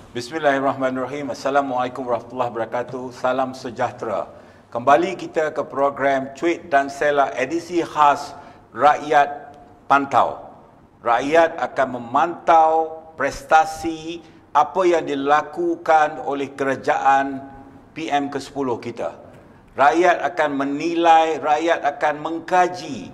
Bismillahirrahmanirrahim. Assalamualaikum warahmatullahi wabarakatuh. Salam sejahtera. Kembali kita ke program Cuit dan Sela edisi khas Rakyat Pantau. Rakyat akan memantau prestasi apa yang dilakukan oleh kerajaan PM ke-10 kita. Rakyat akan menilai, rakyat akan mengkaji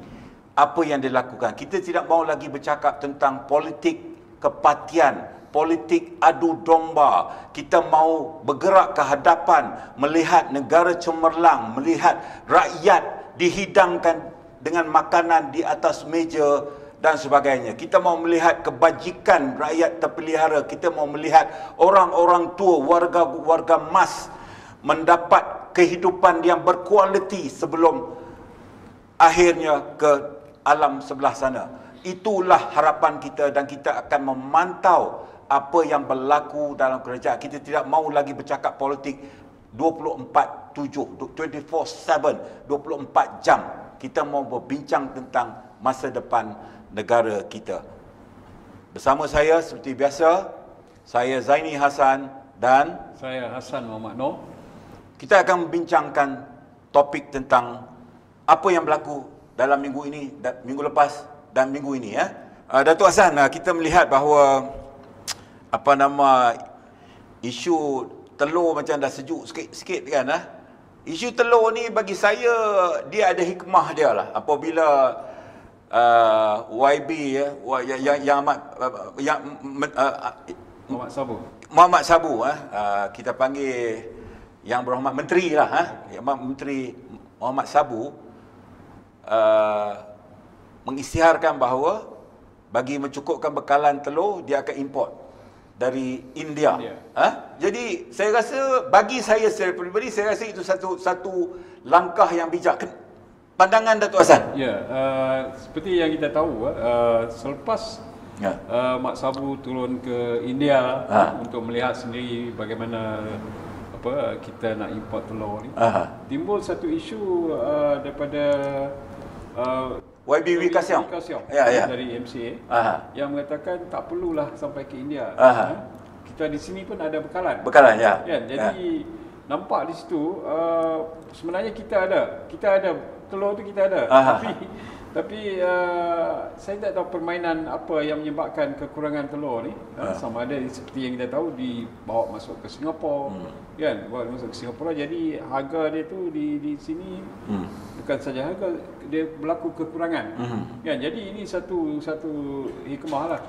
apa yang dilakukan. Kita tidak mahu lagi bercakap tentang politik kepatian, politik adu domba. Kita mahu bergerak ke hadapan, melihat negara cemerlang, melihat rakyat dihidangkan dengan makanan di atas meja dan sebagainya. Kita mahu melihat kebajikan rakyat terpelihara. Kita mahu melihat orang-orang tua, warga-warga emas mendapat kehidupan yang berkualiti sebelum akhirnya ke alam sebelah sana. Itulah harapan kita dan kita akan memantau apa yang berlaku dalam kerajaan. Kita tidak mahu lagi bercakap politik 24/7, 24/7, 24 jam. Kita mahu berbincang tentang masa depan negara kita. Bersama saya seperti biasa, saya Zaini Hassan dan saya Hassan Muhammad Noor. Kita akan membincangkan topik tentang apa yang berlaku dalam minggu ini, minggu lepas dan minggu ini ya. Datuk Hassan, kita melihat bahawa isu telur macam dah sejuk sikit kan. Isu telur ni bagi saya dia ada hikmah dia lah. Apabila YB Muhammad Sabu kita panggil yang berhormat menteri lah Menteri Muhammad Sabu mengisytiharkan bahawa bagi mencukupkan bekalan telur dia akan import dari India. Jadi saya rasa, bagi saya secara peribadi, saya rasa itu satu langkah yang bijak. Pandangan Datuk Hassan? Ya, seperti yang kita tahu, selepas Mak Sabu turun ke India untuk melihat sendiri bagaimana kita nak import telur ni, timbul satu isu daripada YB Wikasyong dari MCA yang mengatakan tak perlulah sampai ke India. Kita di sini pun ada bekalan. Jadi nampak di situ sebenarnya kita ada telur tu kita ada. Tapi saya tak tahu permainan apa yang menyebabkan kekurangan telur ni. Sama ada seperti yang kita tahu dibawa masuk ke Singapura, kan? Bawa masuk ke Singapura. Jadi harga dia tu di sini bukan saja harga, dia berlaku kekurangan. Kan? Jadi ini satu hikmah lah.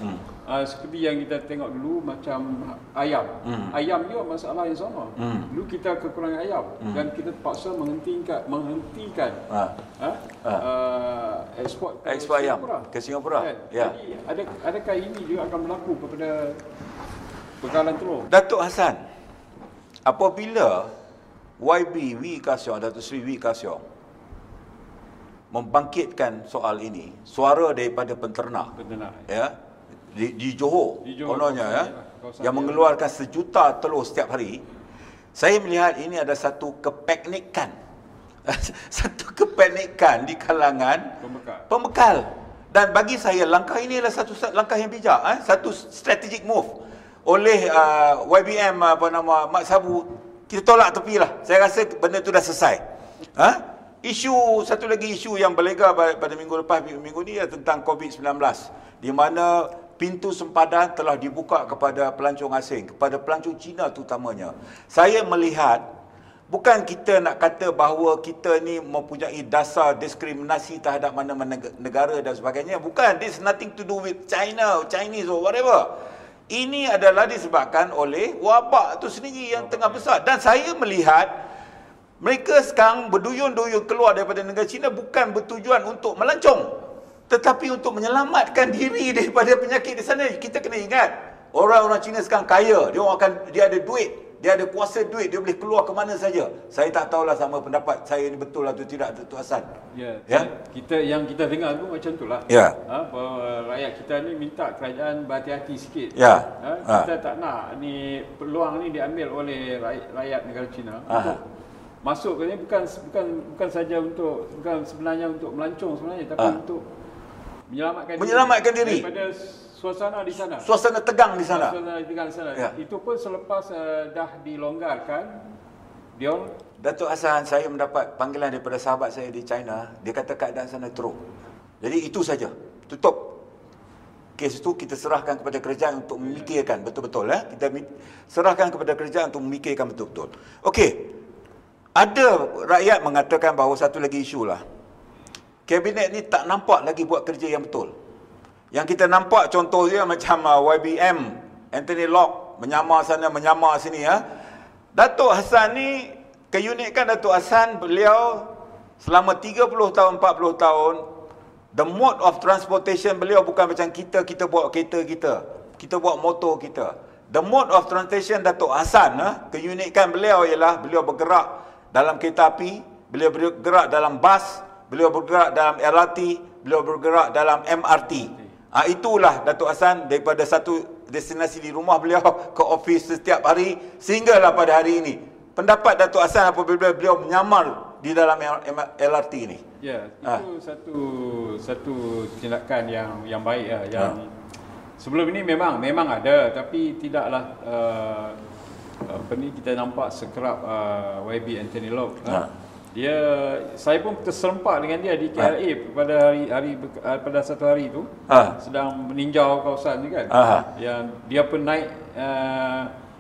Seperti yang kita tengok dulu macam ayam. Ayam juga masalah yang sama. Dulu kita kekurangan ayam dan kita terpaksa menghentikan ekspor ayam ke Singapura. Jadi adakah ini juga akan berlaku kepada bekalan telur? Datuk Hassan, apabila YB Wikasyong, Datuk Seri Wikasyong membangkitkan soal ini, suara daripada penternak ya, di Johor kononnya yang mengeluarkan 1 juta telur setiap hari, saya melihat ini ada satu kepanikan di kalangan pembekal. Dan bagi saya langkah ini adalah satu langkah yang bijak, satu strategic move oleh YBM Mak Sabu. Kita tolak tepilah. Saya rasa benda itu dah selesai. Satu lagi isu yang berlega pada minggu lepas, minggu ni tentang COVID-19, di mana pintu sempadan telah dibuka kepada pelancong asing, kepada pelancong Cina terutamanya. Saya melihat bukan kita nak kata bahawa kita ni mempunyai dasar diskriminasi terhadap mana-mana negara dan sebagainya. Bukan. This nothing to do with China, Chinese or whatever. Ini adalah disebabkan oleh wabak itu sendiri yang tengah besar. Dan saya melihat mereka sekarang berduyun-duyun keluar daripada negara China bukan bertujuan untuk melancong, tetapi untuk menyelamatkan diri daripada penyakit di sana. Kita kena ingat, orang-orang Cina sekarang kaya. Dia ada duit. Dia ada kuasa duit, dia boleh keluar ke mana saja. Saya tak tahulah sama pendapat saya ni betul atau tidak, Datuk Hassan. Kita dengar tu macam itulah. Bahawa rakyat kita ni minta kerajaan berhati-hati sikit. Kita tak nak ni peluang ni diambil oleh rakyat negara China untuk masuk ke ni, bukan saja bukan sebenarnya untuk melancong sebenarnya, tapi untuk menyelamatkan diri daripada suasana di sana. Suasana tegang di sana. Suasana tegang di sana. Ya. Itu pun selepas dah dilonggarkan, Datuk Hassan, saya mendapat panggilan daripada sahabat saya di China. Dia kata keadaan sana teruk. Jadi itu saja. Tutup. Kes itu kita serahkan kepada kerajaan untuk memikirkan betul-betul. Kita serahkan kepada kerajaan untuk memikirkan betul-betul. Okey. Ada rakyat mengatakan bahawa satu lagi isu lah. Kabinet ni tak nampak lagi buat kerja yang betul. Yang kita nampak contoh dia macam YBM, Anthony Locke, menyamar sana, menyamar sini. Datuk Hassan ni, keunikan Datuk Hassan, beliau selama 30 tahun, 40 tahun, the mode of transportation beliau bukan macam kita bawa kereta kita bawa motor kita. The mode of transportation Datuk Hassan, keunikan beliau ialah beliau bergerak dalam kereta api, beliau bergerak dalam bas, beliau bergerak dalam LRT, beliau bergerak dalam MRT. Itulah Datuk Hassan daripada satu destinasi di rumah beliau ke ofis setiap hari sehinggalah pada hari ini. Pendapat Datuk Hassan apabila beliau menyamar di dalam LRT ini? Ya, itu satu tindakan yang baik yang sebelum ini memang ada, tapi tidaklah kita nampak sekerap YB Anthony Locke. Saya pun terserempak dengan dia di KLA pada satu hari itu sedang meninjau kawasan ni kan. Yang dia pun naik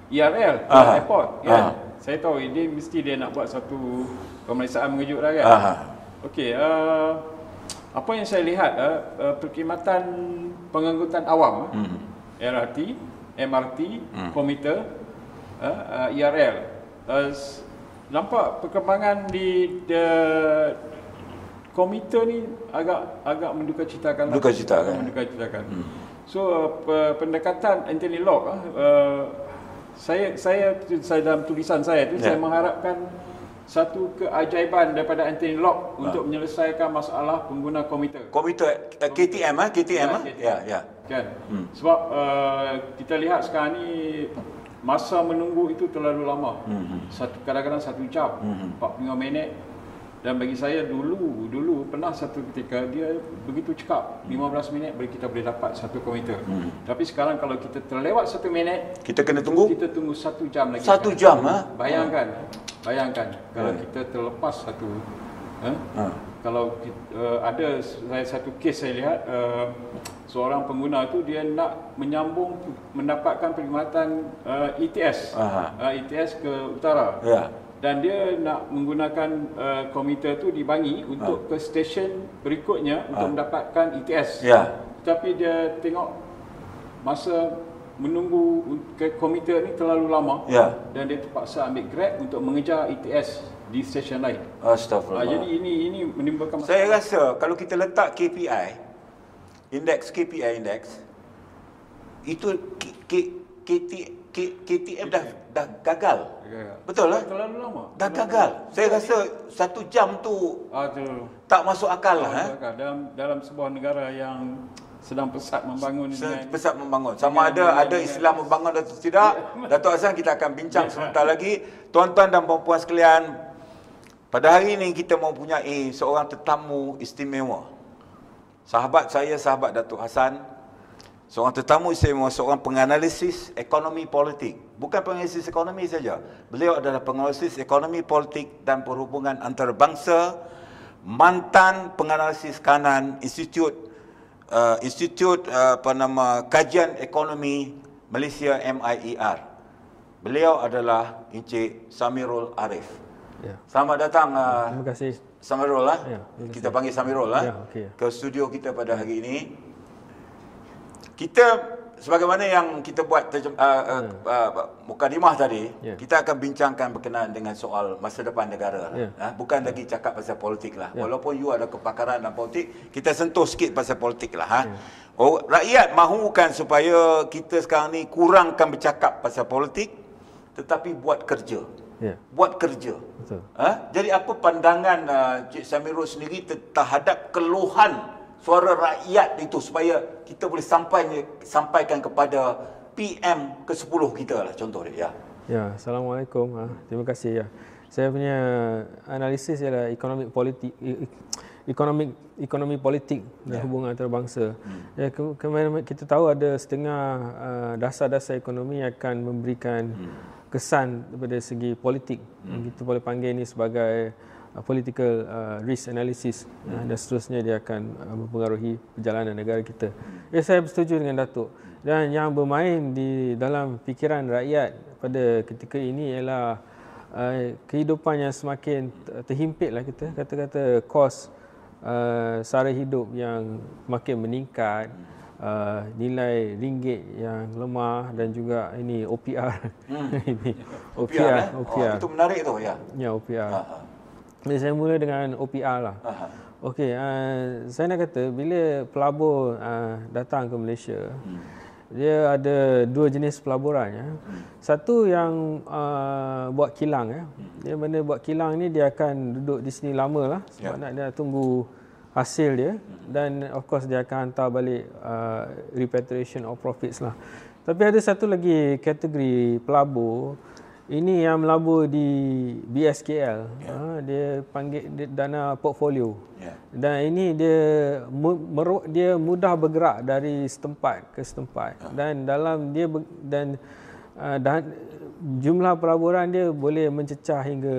ERL ke airport kan. Saya tahu mesti dia nak buat satu pemeriksaan mengejutkan kan. Okey, apa yang saya lihat perkhidmatan pengangkutan awam, LRT, MRT, komuter, ERL, nampak perkembangan di komuter ni agak mendukacitakan. So pendekatan Anthony Locke, saya dalam tulisan saya tu saya mengharapkan satu keajaiban daripada Anthony Locke untuk menyelesaikan masalah pengguna komuter. Komuter KTM. Ya. Kan. Sebab kita lihat sekarang ni masa menunggu itu terlalu lama. Kadang-kadang 1 jam, 45 minit. Dan bagi saya dulu pernah satu ketika dia begitu cekap, 15 minit kita boleh dapat satu komuter. Tapi sekarang kalau kita terlewat 1 minit, kita kena tunggu 1 jam lagi. 1 jam. Bayangkan kalau kita terlepas satu kalau ada satu kes saya lihat, seorang pengguna tu dia nak menyambung mendapatkan perkhidmatan ETS ke utara. Dan dia nak menggunakan komuter tu di Bangi untuk ke stesen berikutnya untuk mendapatkan ETS. Tapi dia tengok masa menunggu ke komuter ni terlalu lama, dan dia terpaksa ambil Grab untuk mengejar ETS di stesen lain. Astagfirullah. Jadi ini menimbulkan masalah. Saya rasa kalau kita letak KPI indeks itu KTM dah gagal. Betul lah? Terlalu lama. Dah gagal. Saya rasa 1 jam tu tak masuk akal lah. Dalam sebuah negara yang sedang pesat membangun. Sama ada istilah membangun atau tidak. Datuk Hassan, kita akan bincang sebentar lagi. Tuan-tuan dan puan-puan sekalian, pada hari ini kita mempunyai seorang tetamu istimewa. Sahabat saya, sahabat Datuk Hassan, seorang tetamu istimewa, seorang penganalisis ekonomi politik. Bukan penganalisis ekonomi saja. Beliau adalah penganalisis ekonomi politik dan perhubungan antarabangsa, mantan penganalisis kanan Institut Kajian Ekonomi Malaysia MIER. Beliau adalah Encik Samirul Arif. Selamat datang. Terima kasih. Samirul kita panggil Samirul ke studio kita pada hari ini. Kita sebagaimana yang kita buat mukadimah tadi, kita akan bincangkan berkenaan dengan soal masa depan negara. Bukan lagi cakap pasal politik lah. Walaupun you ada kepakaran dalam politik, kita sentuh sikit pasal politik lah. Rakyat mahukan supaya kita sekarang ni kurangkan bercakap pasal politik, tetapi buat kerja. Buat kerja. Betul. Jadi apa pandangan Cik Samirul sendiri terhadap keluhan suara rakyat itu supaya kita boleh sampaikan kepada PM ke-10 kita lah, contoh dia. Assalamualaikum. Terima kasih. Saya punya analisis ialah ekonomi politik dan hubungan antarabangsa. Kemarin kita tahu ada setengah dasar-dasar ekonomi akan memberikan kesan daripada segi politik. Kita boleh panggil ini sebagai political risk analysis, dan seterusnya dia akan mempengaruhi perjalanan negara kita. Saya bersetuju dengan Datuk. Dan yang bermain di dalam fikiran rakyat pada ketika ini ialah kehidupan yang semakin terhimpit lah, kita kata kos sara hidup yang makin meningkat, nilai ringgit yang lemah, dan juga ini OPR. Ini OPR. Itu menarik tu ya. Ya, OPR. Jadi saya mula dengan OPR lah. Okey, saya nak kata bila pelabur datang ke Malaysia, dia ada dua jenis pelaburan ya. Satu yang buat kilang. Dia mana buat kilang ni dia akan duduk di sini lama lah, sebab nak dia tunggu hasil dia, dan of course dia akan hantar balik repatriation of profits lah. Tapi ada satu lagi kategori pelabur. Ini yang melabur di BSKL. Dia panggil dana portfolio. Dan ini dia mudah bergerak dari setempat ke setempat. Dan dalam dia dan jumlah pelaburan dia boleh mencecah hingga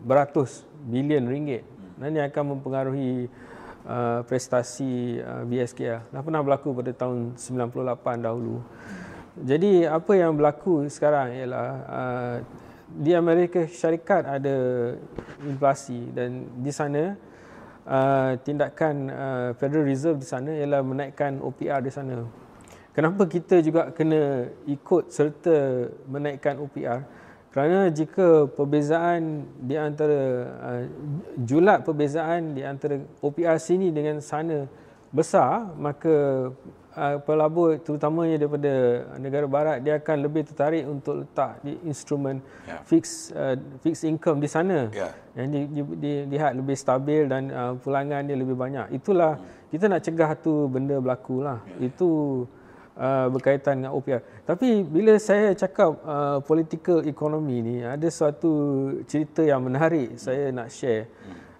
beratus bilion ringgit. Dan ia akan mempengaruhi prestasi BSKL. Dah pernah berlaku pada tahun 98 dahulu. Jadi apa yang berlaku sekarang ialah di Amerika Syarikat ada inflasi, dan di sana tindakan Federal Reserve di sana ialah menaikkan OPR di sana. Kenapa kita juga kena ikut serta menaikkan OPR? Kerana jika perbezaan di antara julat perbezaan di antara OPR sini dengan sana besar, maka pelabur terutamanya daripada negara barat dia akan lebih tertarik untuk letak di instrumen fixed income di sana, yang dilihat lebih stabil dan pulangan dia lebih banyak. Itulah kita nak cegah tu benda berlaku lah. Itu berkaitan dengan OPR. Tapi bila saya cakap political economy ni, ada suatu cerita yang menarik saya nak share.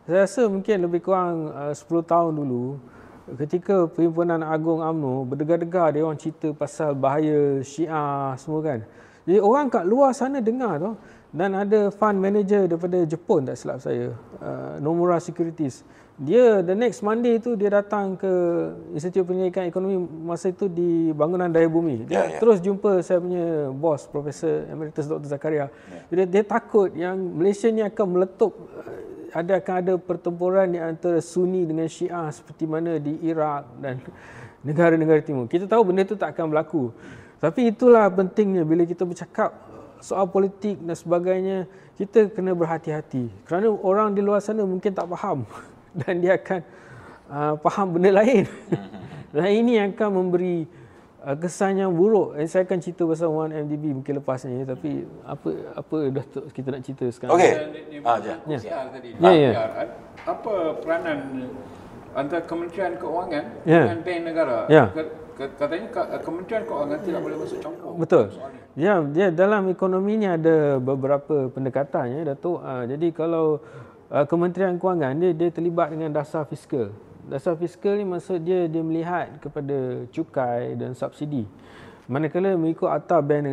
Saya rasa mungkin lebih kurang 10 tahun dulu, ketika Perhimpunan Agung UMNO berdegar-degar, dia orang cerita pasal bahaya Syiah semua kan. Jadi orang kat luar sana dengar tu, dan ada fund manager daripada Jepun tak silap saya, Nomura Securities. Dia the next Monday tu dia datang ke Institut Penyelidikan Ekonomi masa itu di Bangunan Daya Bumi. Dia terus jumpa saya punya bos, Profesor Emeritus Dr. Zakaria. Jadi dia takut yang Malaysia ni akan meletup, akan ada pertempuran di antara Sunni dengan Syiah seperti mana di Iraq dan negara-negara timur. Kita tahu benda itu tak akan berlaku. Tapi itulah pentingnya bila kita bercakap soal politik dan sebagainya, kita kena berhati-hati. Kerana orang di luar sana mungkin tak faham dan dia akan faham benda lain. Dan ini akan memberi kesan yang buruk. Saya akan cerita pasal 1MDB mungkin lepas ni, tapi apa Datuk kita nak cerita sekarang? Okey. Apa peranan antara Kementerian Keuangan dengan Bank Negara? Katanya Kementerian Keuangan tidak boleh masuk campur. Betul. Dia dalam ekonomi ni ada beberapa pendekatan Datuk. Jadi kalau Kementerian Keuangan dia terlibat dengan dasar fiskal. Dasar fiskal ni maksud dia melihat kepada cukai dan subsidi. Manakala mengikut Akta Bank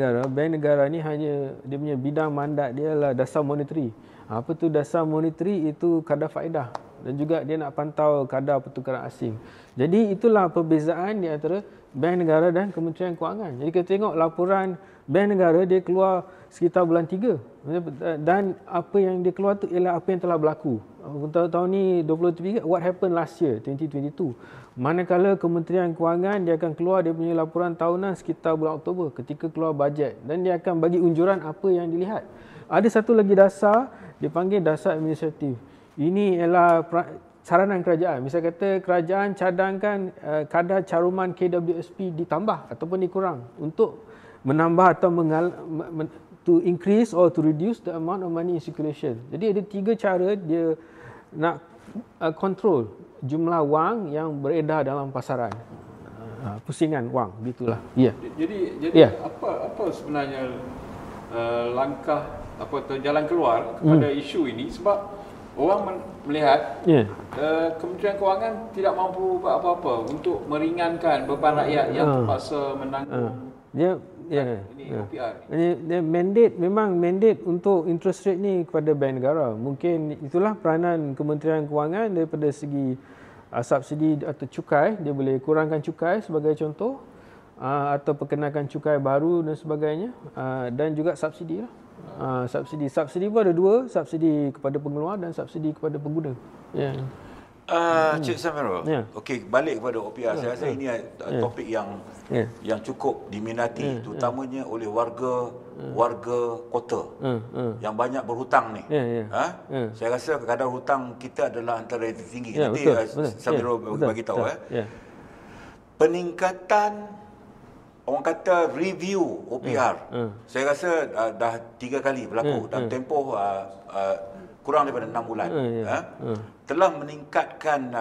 Negara ni hanya dia punya bidang mandat dia adalah dasar monetary. Apa tu dasar monetary? Itu kadar faedah, dan juga dia nak pantau kadar pertukaran asing. Jadi itulah perbezaan di antara Bank Negara dan Kementerian Keuangan. Jadi kita tengok laporan Bank Negara dia keluar sekitar bulan 3, dan apa yang dia keluar tu ialah apa yang telah berlaku. Tahun ni 2023, what happened last year 2022. Manakala Kementerian Keuangan dia akan keluar dia punya laporan tahunan sekitar bulan Oktober ketika keluar bajet, dan dia akan bagi unjuran apa yang dilihat. Ada satu lagi dasar dipanggil dasar administratif. Ini ialah saranan kerajaan. Misal kata kerajaan cadangkan kadar caruman KWSP ditambah ataupun dikurang untuk menambah atau to increase or to reduce the amount of money in circulation. Jadi ada 3 cara dia nak control jumlah wang yang beredar dalam pasaran. Pusingan wang, gitulah. Ya. Jadi apa sebenarnya langkah atau jalan keluar kepada isu ini, sebab orang melihat Kementerian Kewangan tidak mampu buat apa-apa untuk meringankan beban rakyat yang terpaksa menanggung OPR. Dia mandate untuk interest rate ni kepada bank negara. Mungkin itulah peranan Kementerian Kewangan daripada segi subsidi atau cukai. Dia boleh kurangkan cukai sebagai contoh, atau perkenalkan cukai baru dan sebagainya, dan juga subsidi lah. Subsidi pun ada dua, subsidi kepada pengeluar dan subsidi kepada pengguna. Cik Samirul, okey, balik kepada OPR. Saya rasa ini topik yang cukup diminati, terutamanya oleh warga kota yang banyak berhutang ni. Saya rasa kadar hutang kita adalah antara yang tertinggi. Nanti Samirul bagi tahu. Peningkatan, orang kata review OPR, saya rasa dah 3 kali berlaku dalam tempoh kurang daripada 6 bulan. Telah meningkatkan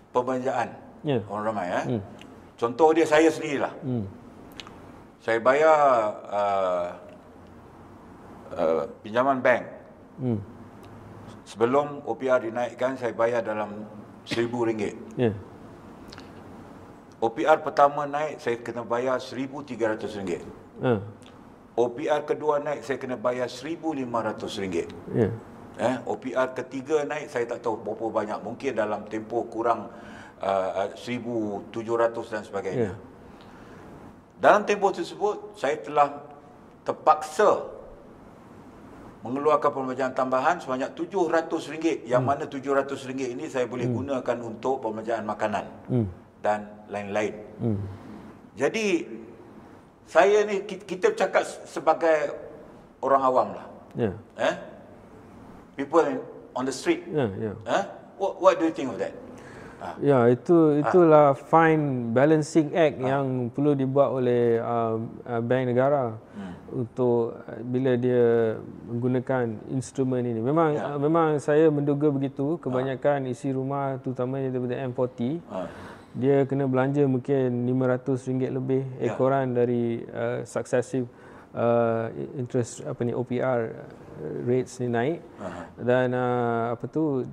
pembelanjaan orang ramai. Contoh dia saya sendirilah. Saya bayar pinjaman bank. Sebelum OPR dinaikkan, saya bayar dalam RM1,000. OPR pertama naik, saya kena bayar RM1,300. OPR kedua naik, saya kena bayar RM1,500. OPR ketiga naik, saya tak tahu berapa banyak. Mungkin dalam tempoh kurang 1,700 dan sebagainya. Dalam tempoh tersebut, saya telah terpaksa mengeluarkan pembelanjaan tambahan sebanyak RM700, yang mana RM700 ini saya boleh gunakan untuk pembelanjaan makanan dan lain-lain. Jadi saya ni, kita bercakap sebagai orang awam lah. People on the street. What do you think of that? Itulah fine balancing act yang perlu dibuat oleh bank negara untuk bila dia menggunakan instrumen ini. Memang saya menduga begitu. Kebanyakan isi rumah, terutamanya daripada M40, dia kena belanja mungkin RM500 lebih ekoran dari successive interest OPR rates ni naik, dan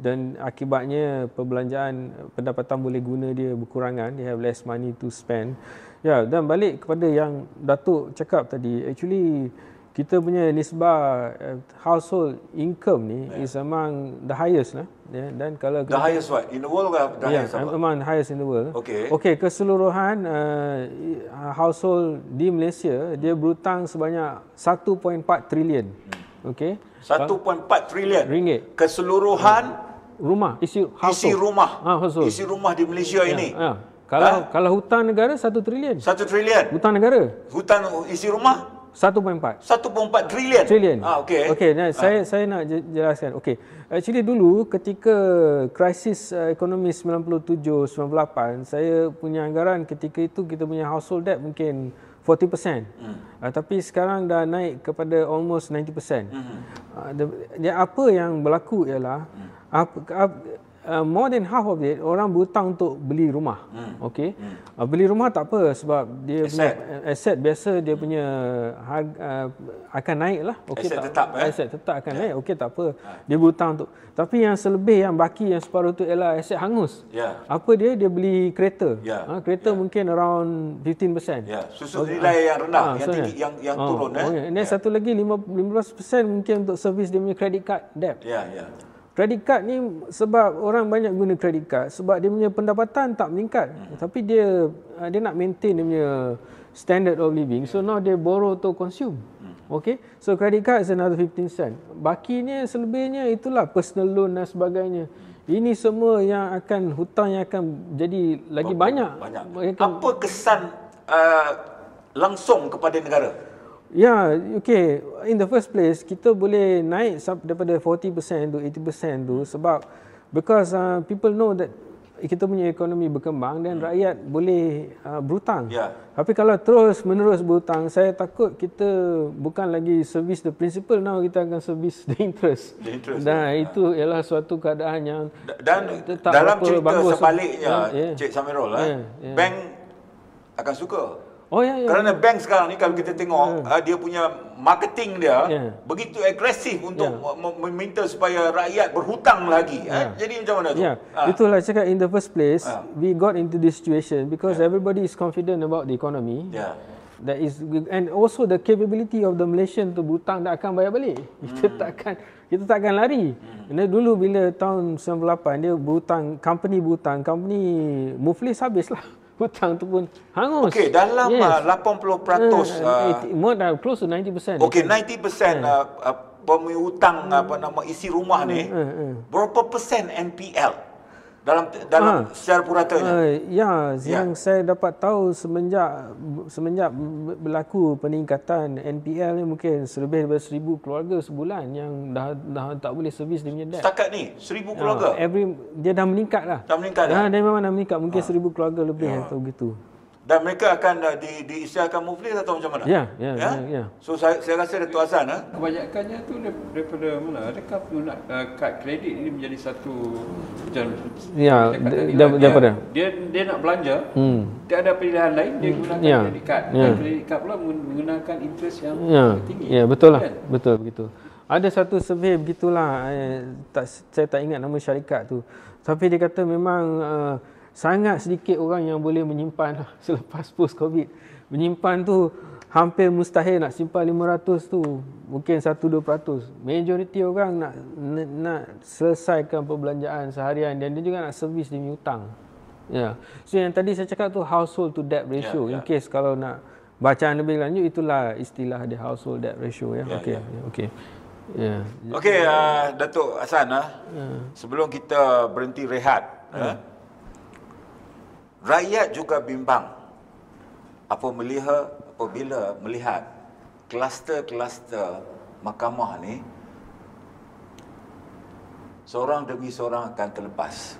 dan akibatnya perbelanjaan, pendapatan boleh guna dia berkurangan, they have less money to spend. Dan balik kepada yang Datuk cakap tadi, actually kita punya nisbah household income ni is among the highest lah. Dan kalau the highest what? In the world or the highest? Among the highest in the world. Okay, keseluruhan household di Malaysia, dia berhutang sebanyak 1.4 trilion. 1.4 trilion ringgit. Keseluruhan rumah, isi rumah di Malaysia ini. Kalau hutang negara 1 trilion. 1 trilion. Hutang negara. Hutang isi rumah 1.4 trilion. Saya nak jelaskan. Actually dulu ketika krisis ekonomi 97-98, saya punya anggaran ketika itu kita punya household debt mungkin 40%. Tapi sekarang dah naik kepada almost 90%. Apa yang berlaku ialah more than half of it orang berhutang untuk beli rumah. Beli rumah tak apa, sebab dia punya aset biasa, dia punya harga akan naik lah. Aset tetap akan naik. Tak apa, dia berhutang untuk. Tapi yang selebih, yang baki, yang separuh tu ialah aset hangus. Apa dia beli kereta. Kereta mungkin around 15%. Susun nilai yang rendah, yang tinggi, yang turun. Dan satu lagi 15% mungkin untuk servis dia punya credit card debt. Credit card ni, sebab orang banyak guna credit card sebab dia punya pendapatan tak meningkat, tapi dia nak maintain dia punya standard of living, so now dia borrow to consume. So credit card is another 15 cent. Bakinya, selebihnya itulah personal loan dan sebagainya. Ini semua yang akan, hutang yang akan jadi lagi banyak. Apa kesan langsung kepada negara? In the first place, kita boleh naik daripada 40% to 80% tu sebab because people know that kita punya ekonomi berkembang dan rakyat boleh berhutang. Tapi kalau terus menerus berhutang, saya takut kita bukan lagi service the principal, now kita akan service the interest. Dan itu ialah suatu keadaan yang dalam cerita sebaliknya, Cik Samirul, bank akan suka. Kerana bank sekarang ni kalau kita tengok dia punya marketing dia begitu agresif untuk meminta supaya rakyat berhutang lagi. Jadi macam mana tu? Itulah cakap, in the first place we got into this situation because everybody is confident about the economy. That is, and also the capability of the Malaysian to berhutang tak akan bayar balik. Kita takkan lari. Dulu bila tahun 98 dia berhutang, company Muflis habislah. Hutang tu pun hangus. Okey, dalam 80% more than close to 90%. Okey, 90% pemihutang isi rumah ni berapa persen NPL? Dalam secara puratanya. Yang saya dapat tahu semenjak berlaku peningkatan NPL ni mungkin lebih daripada 1,000 keluarga sebulan yang dah tak boleh servis dia punya debt. Setakat ni 1,000 keluarga. Dia dah meningkat lah. Dia memang dah meningkat, mungkin 1,000 keluarga lebih atau begitu. Dan mereka akan diisytiharkan Muflis atau macam mana? Ya. So saya rasa Datuk Hassan kebanyakannya tu daripada mana? Adakah penggunaan kad kredit ini menjadi satu daripada dia nak belanja, dia ada pilihan lain, dia gunakan kredit kad. Dan kredit kad pula menggunakan interest yang tinggi. Ya, betul lah. Betul begitu. Ada satu survey begitulah, saya tak ingat nama syarikat tu. Tapi dia kata memang sangat sedikit orang yang boleh menyimpan selepas post-COVID. Menyimpan tu hampir mustahil, nak simpan 500 tu mungkin 1-2%. Majoriti orang nak selesaikan perbelanjaan seharian dan dia juga nak servis dia punya hutang. So yang tadi saya cakap tu household to debt ratio. In case kalau nak bacaan lebih lanjut, itulah istilah dia, household debt ratio. Okey, Datuk Hassan, sebelum kita berhenti rehat, rakyat juga bimbang apabila melihat kluster-kluster mahkamah ni seorang demi seorang akan terlepas.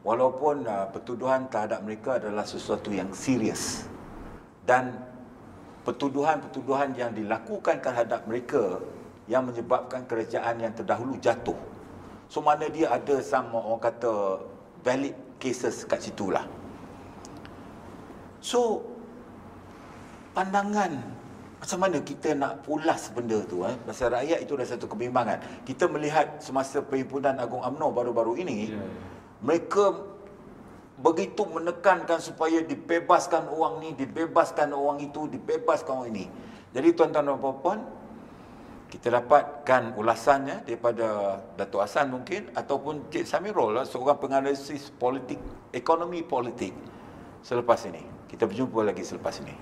Walaupun pertuduhan terhadap mereka adalah sesuatu yang serius dan pertuduhan-pertuduhan yang dilakukan terhadap mereka yang menyebabkan kerajaan yang terdahulu jatuh. So mana dia ada sama orang kata valid cases kat situ lah. So, pandangan macam mana kita nak pulas benda tu, pasal rakyat itu dah satu kebimbangan. Kita melihat semasa Perhimpunan Agung UMNO baru-baru ini, mereka begitu menekankan supaya dibebaskan orang ni, dibebaskan orang itu, dibebaskan orang ini. Jadi tuan-tuan dan puan-puan, kita dapatkan ulasannya daripada Datuk Hassan mungkin, ataupun Cik Samirul, seorang penganalisis politik, ekonomi politik selepas ini. Kita berjumpa lagi selepas ini.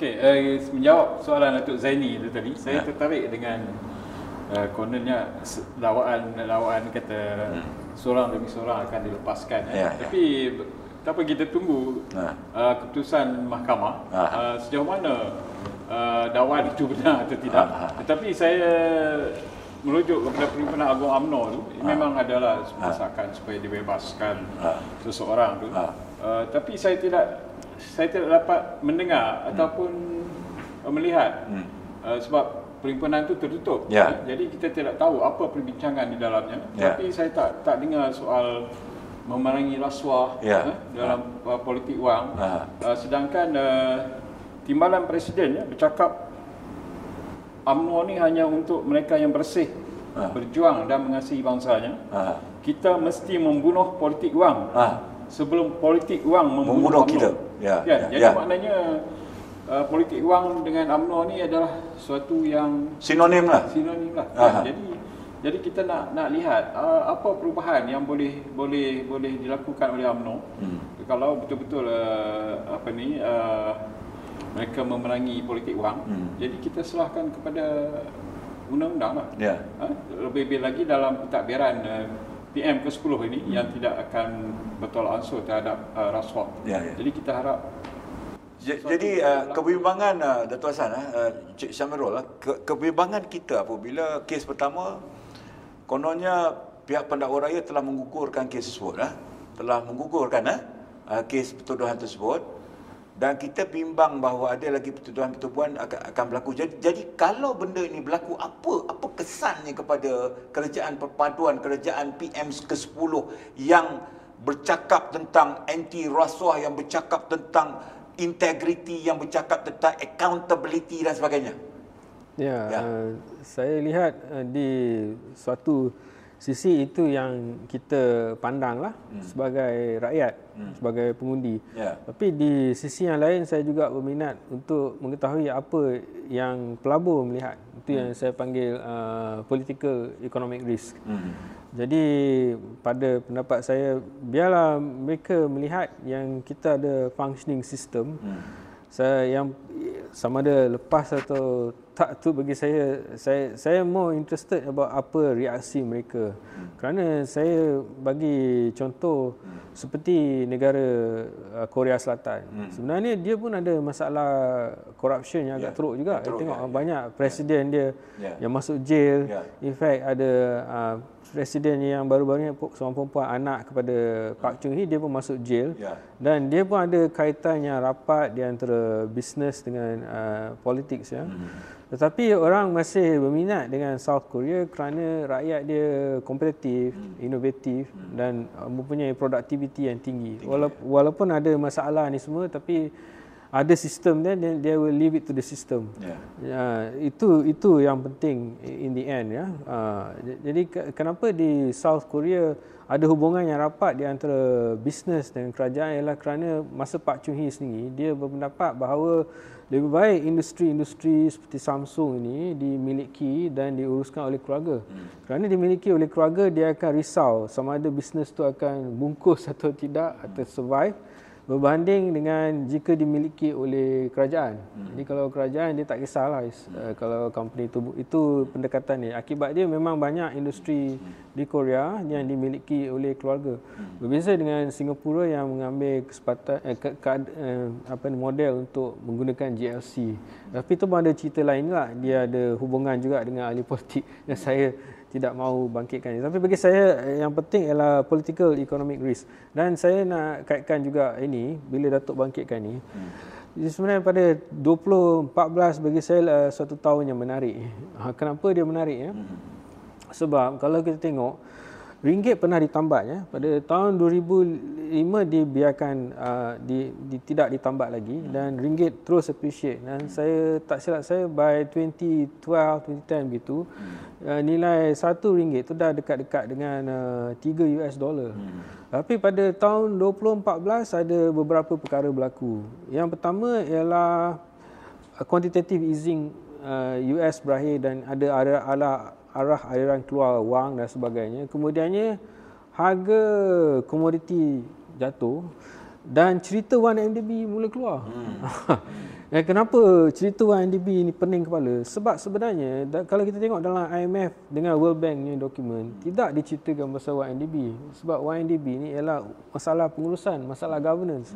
Okey, menjawab soalan Datuk Zaini itu tadi, saya tertarik dengan kononnya dakwaan kata seorang demi seorang akan dilepaskan. Tapi apa kita tunggu keputusan mahkamah sejauh mana dakwaan itu benar atau tidak. Tetapi saya merujuk kepada Perhimpunan Agung UMNO tu, memang adalah masakan supaya dibebaskan seseorang tu. Tapi saya tidak dapat mendengar ataupun melihat sebab perhimpunan itu tertutup. Jadi kita tidak tahu apa perbincangan di dalamnya. Tapi saya tak dengar soal memerangi rasuah dalam politik wang. Sedangkan timbalan Presiden bercakap UMNO ni hanya untuk mereka yang bersih, berjuang dan mengasihi bangsanya. Kita mesti membunuh politik wang sebelum politik wang membunuh kita. Jadi maknanya politik wang dengan UMNO ni adalah suatu yang sinonim lah. Jadi kita nak lihat apa perubahan yang boleh dilakukan oleh UMNO kalau betul-betul mereka memerangi politik wang. Jadi kita serahkan kepada undang-undang lah. Lebih-lebih lagi dalam pentadbiran PM ke-10 ini yang tidak akan bertolak ansur terhadap rasuah. Jadi kita harap jadi kebimbangan Dato' Hassan, Cik Syamirul, kebimbangan kita apabila kes pertama kononnya pihak pendakwa raya telah menggugurkan kes tersebut, telah menggugurkan kes pertuduhan tersebut, dan kita bimbang bahawa ada lagi pertuduhan-pertuduhan akan berlaku. Jadi kalau benda ini berlaku, apa kesannya kepada kerajaan perpaduan, kerajaan PM ke-10 yang bercakap tentang anti rasuah, yang bercakap tentang integriti, yang bercakap tentang accountability dan sebagainya? Saya lihat di suatu sisi itu yang kita pandanglah sebagai rakyat, sebagai pengundi. Tapi di sisi yang lain saya juga berminat untuk mengetahui apa yang pelabur melihat. Itu yang saya panggil political economic risk. Jadi pada pendapat saya, biarlah mereka melihat yang kita ada functioning system. Yang sama ada lepas atau tak, tu bagi saya more interested about apa reaksi mereka. Kerana saya bagi contoh seperti negara Korea Selatan. Sebenarnya dia pun ada masalah corruption yang agak teruk juga. Kita tengok banyak presiden dia yang masuk jail. In fact ada presiden yang baru-baru ni, seorang perempuan anak kepada Park Chung-hee, dia pun masuk jail. Dan dia pun ada kaitan yang rapat di antara bisnes dengan politik. Tetapi orang masih berminat dengan South Korea kerana rakyat dia kompetitif, inovatif dan mempunyai produktiviti yang tinggi. Walaupun ada masalah ni semua, tapi ada sistem dia, they will leave it to the system. Itu yang penting in the end. Jadi kenapa di South Korea ada hubungan yang rapat di antara bisnes dengan kerajaan, ialah kerana masa Park Chung-hee sendiri, dia berpendapat bahawa lebih baik industri-industri seperti Samsung ini dimiliki dan diuruskan oleh keluarga. Kerana dimiliki oleh keluarga, dia akan risau sama ada bisnes itu akan bungkus atau tidak, atau survive, berbanding dengan jika dimiliki oleh kerajaan. Jadi kalau kerajaan, dia tak kisahlah kalau company itu pendekatan dia. Akibat dia memang banyak industri di Korea yang dimiliki oleh keluarga. Berbeza dengan Singapura yang mengambil kesempatan model untuk menggunakan GLC. Tapi itu pun ada cerita lain lah. Dia ada hubungan juga dengan ahli politik yang saya tidak mahu bangkitkan. Tapi bagi saya yang penting ialah political economic risk. Dan saya nak kaitkan juga ini bila Datuk bangkitkan ni. Sebenarnya pada 2014 bagi saya suatu tahun yang menarik. Kenapa dia menarik? Sebab kalau kita tengok, ringgit pernah ditambat. Pada tahun 2005 dibiarkan tidak ditambat lagi dan ringgit terus appreciate. Dan saya tak silap saya by 2012 2010 begitu, nilai RM1 tu dah dekat-dekat dengan $3. Tapi pada tahun 2014 ada beberapa perkara berlaku. Yang pertama ialah quantitative easing US berakhir dan ada arah aliran keluar wang dan sebagainya. Kemudiannya harga komoditi jatuh dan cerita 1MDB mula keluar. Dan kenapa cerita 1MDB ni pening kepala? Sebab sebenarnya kalau kita tengok dalam IMF dengan World Bank ni dokumen, tidak diceritakan pasal 1MDB. Sebab 1MDB ni ialah masalah pengurusan, masalah governance.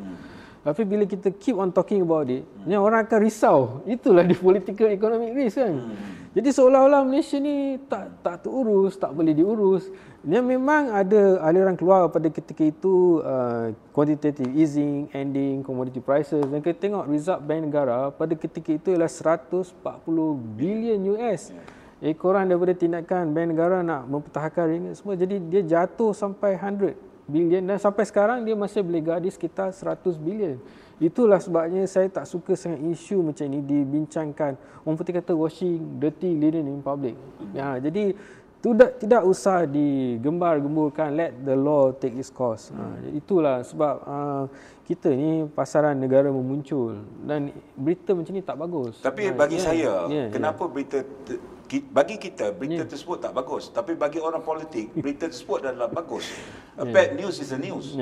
Tapi bila kita keep on talking about it, orang akan risau. Itulah di political economic risk kan. Jadi seolah-olah Malaysia ni tak terurus, tak boleh diurus. Dia memang ada aliran keluar pada ketika itu, quantitative easing, ending commodity prices. Dan kita tengok result Bank Negara pada ketika itu ialah 140 bilion US. Ekoran daripada tindakan Bank Negara nak mempertahankan ringgit semua. Jadi dia jatuh sampai 100 bilion dan sampai sekarang dia masih boleh gadi sekitar 100 bilion. Itulah sebabnya saya tak suka sangat isu macam ini dibincangkan. Orang putih kata washing dirty linen in public. Jadi tidak usah digembar-gemburkan, let the law take its course. Itulah sebab kita ni pasaran negara memuncul dan berita macam ni tak bagus. Tapi bagi saya, kenapa berita bagi kita berita tersebut tak bagus, tapi bagi orang politik berita tersebut adalah bagus. Bad news is a news.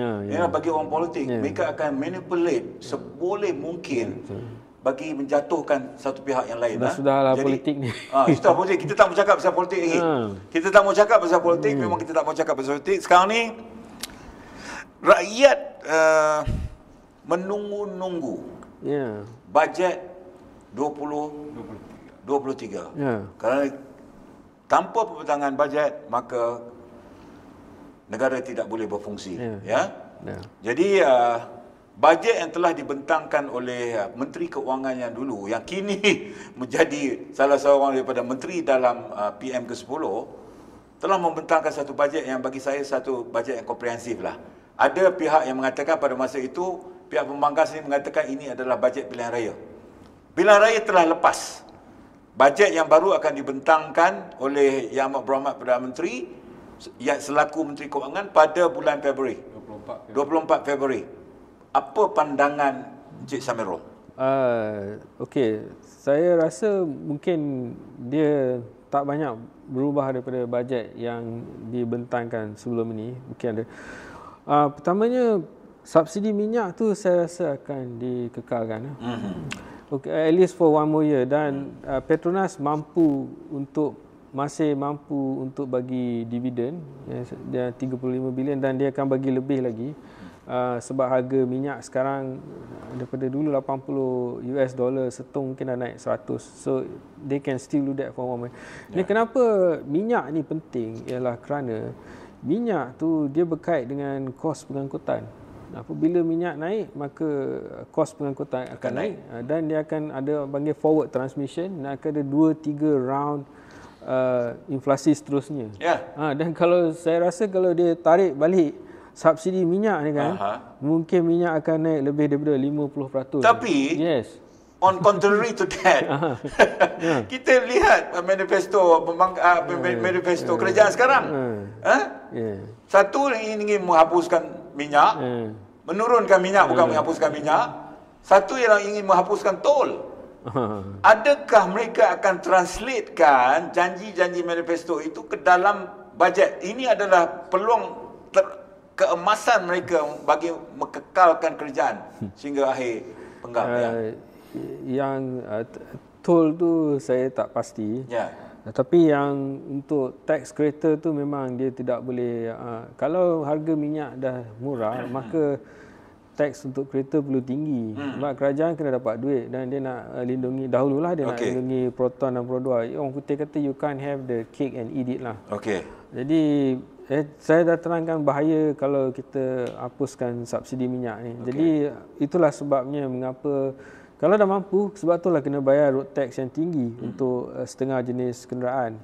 Bagi orang politik mereka akan manipulate seboleh mungkin bagi menjatuhkan satu pihak yang lain. Sudahlah politik ni. Sudah politik. Kita tak mau cakap pasal politik lagi. Kita tak mau cakap pasal politik. Memang kita tak mau cakap pasal politik. Sekarang ni rakyat menunggu-nunggu bajet 2023. Kerana tanpa pembentangan bajet maka negara tidak boleh berfungsi. Jadi bajet yang telah dibentangkan oleh Menteri Keuangan yang dulu, yang kini menjadi salah seorang daripada menteri dalam PM ke-10, telah membentangkan satu bajet yang bagi saya satu bajet yang komprehensif lah. Ada pihak yang mengatakan pada masa itu, pihak pembangkas ini mengatakan ini adalah bajet pilihan raya. Pilihan raya telah lepas. Bajet yang baru akan dibentangkan oleh Yang Amat Berhormat Perdana Menteri yang selaku Menteri Keuangan pada bulan Februari. 24 Februari. Apa pandangan Encik Samirul? Okey, saya rasa mungkin dia tak banyak berubah daripada bajet yang dibentangkan sebelum ini. Mungkin ada. Pertamanya, subsidi minyak tu saya rasa akan dikekalkan. Okay, at least for 1 more year. Dan Petronas masih mampu untuk bagi dividen, dia 35 bilion dan dia akan bagi lebih lagi. Sebab harga minyak sekarang daripada dulu $80 setung mungkin dah naik 100. So they can still do that for 1 more. Ni kenapa minyak ni penting ialah kerana minyak tu dia berkait dengan kos pengangkutan. Apabila minyak naik maka kos pengangkutan akan naik dan dia akan ada panggil forward transmission dan akan ada 2-3 round inflasi seterusnya. Dan kalau saya rasa kalau dia tarik balik subsidi minyak ni kan, mungkin minyak akan naik lebih daripada 50%. Tapi on contrary to that, kita lihat manifesto kerajaan sekarang. Satu ingin menghapuskan minyak, menurunkan minyak, bukan menghapuskan minyak. Satu yang ingin menghapuskan tol. Adakah mereka akan translatekan janji-janji manifesto itu ke dalam bajet? Ini adalah peluang keemasan mereka bagi mengekalkan kerajaan sehingga akhir penggal. Yang tol tu saya tak pasti. Tapi yang untuk tax kereta tu memang dia tidak boleh. Kalau harga minyak dah murah, maka tax untuk kereta perlu tinggi. Sebab kerajaan kena dapat duit dan dia nak lindungi, dahululah dia nak lindungi Proton dan Pro 2. Orang putih kata you can't have the cake and eat it lah. Jadi saya dah terangkan bahaya kalau kita hapuskan subsidi minyak ni. Jadi itulah sebabnya mengapa kalau dah mampu, sebab itulah kena bayar road tax yang tinggi untuk setengah jenis kenderaan.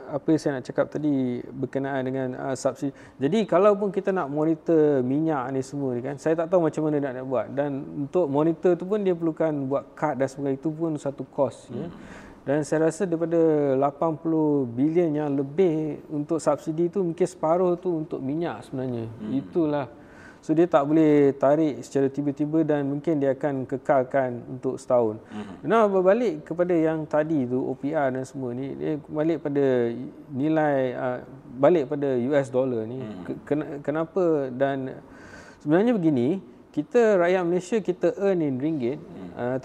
Apa yang saya nak cakap tadi berkenaan dengan subsidi. Jadi kalau pun kita nak monitor minyak ni semua ni kan, saya tak tahu macam mana nak buat. Dan untuk monitor tu pun dia perlukan buat kad dan sebagainya, itu pun satu kos. Dan saya rasa daripada 80 bilion yang lebih untuk subsidi tu, mungkin separuh tu untuk minyak sebenarnya. Itulah. So dia tak boleh tarik secara tiba-tiba dan mungkin dia akan kekalkan untuk setahun. Nah, berbalik kepada yang tadi tu OPR dan semua ni, dia balik pada nilai balik pada US dollar ni. Kenapa? Dan sebenarnya begini, kita rakyat Malaysia kita earn in ringgit,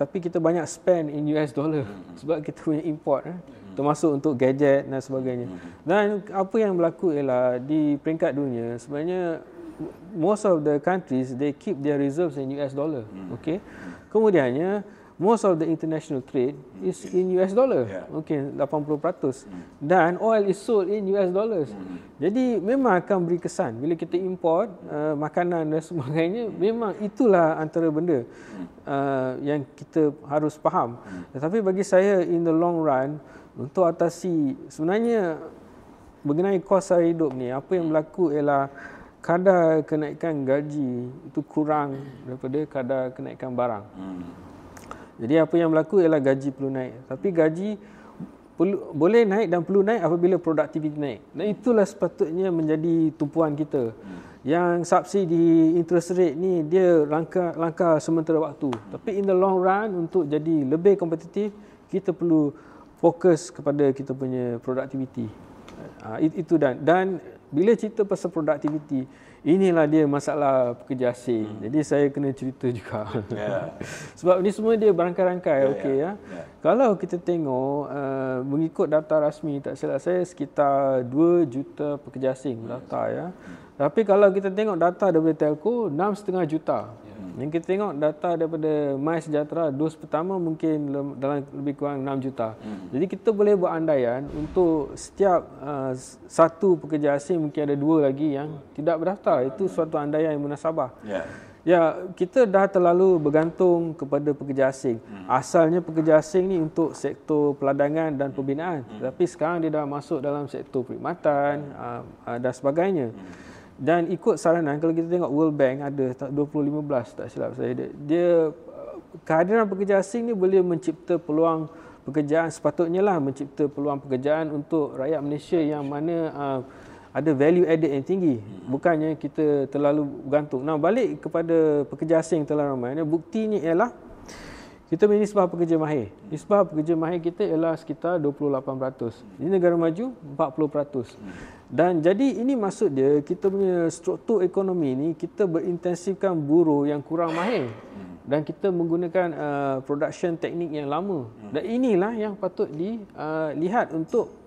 tapi kita banyak spend in US dollar sebab kita punya import termasuk untuk gadget dan sebagainya. Dan apa yang berlaku ialah di peringkat dunia sebenarnya most of the countries they keep their reserves in US dollar. Kemudiannya most of the international trade is in US dollar. 80%. Dan oil is sold in US dollars. Jadi memang akan beri kesan bila kita import makanan dan sebagainya, memang itulah antara benda yang kita harus faham. Tetapi bagi saya in the long run, untuk atasi sebenarnya mengenai kos sara hidup ni, apa yang berlaku ialah kadar kenaikan gaji itu kurang daripada kadar kenaikan barang. Jadi apa yang berlaku ialah gaji perlu naik. Tapi gaji boleh naik dan perlu naik apabila produktiviti naik. Dan itulah sepatutnya menjadi tumpuan kita. Yang subsidi interest rate ni dia langkah sementara waktu. Tapi in the long run, untuk jadi lebih kompetitif, kita perlu fokus kepada kita punya produktiviti. Itu dan bila cerita pasal productivity, inilah dia masalah pekerja asing. Jadi saya kena cerita juga. Sebab ni semua dia berangkai-rangkai. Kalau kita tengok mengikut data rasmi, tak silap saya sekitar 2 juta pekerja asing data ya. Tapi kalau kita tengok data daripada telco, 6,5 juta. Yang kita tengok data daripada MySejahtera, dos pertama mungkin dalam lebih kurang 6 juta. Jadi kita boleh buat andaian untuk setiap satu pekerja asing mungkin ada 2 lagi yang tidak berdaftar. Itu suatu andaian yang munasabah. Ya, kita dah terlalu bergantung kepada pekerja asing. Asalnya pekerja asing ni untuk sektor peladangan dan pembinaan. Tapi sekarang dia dah masuk dalam sektor perkhidmatan dan sebagainya. Dan ikut saranan, kalau kita tengok World Bank ada 2015 tak silap saya, dia kehadiran pekerja asing ni boleh mencipta peluang pekerjaan, sepatutnya lah mencipta peluang pekerjaan untuk rakyat Malaysia yang mana ada value added yang tinggi. Bukannya kita terlalu bergantung. Nah, balik kepada pekerja asing terlalu ramai, buktinya ialah kita punya nisbah pekerja mahir. Nisbah pekerja mahir kita ialah sekitar 28%. Di negara maju 40%. Dan jadi ini maksud dia, kita punya struktur ekonomi ni kita berintensifkan buruh yang kurang mahir. Dan kita menggunakan production teknik yang lama. Dan inilah yang patut dilihat untuk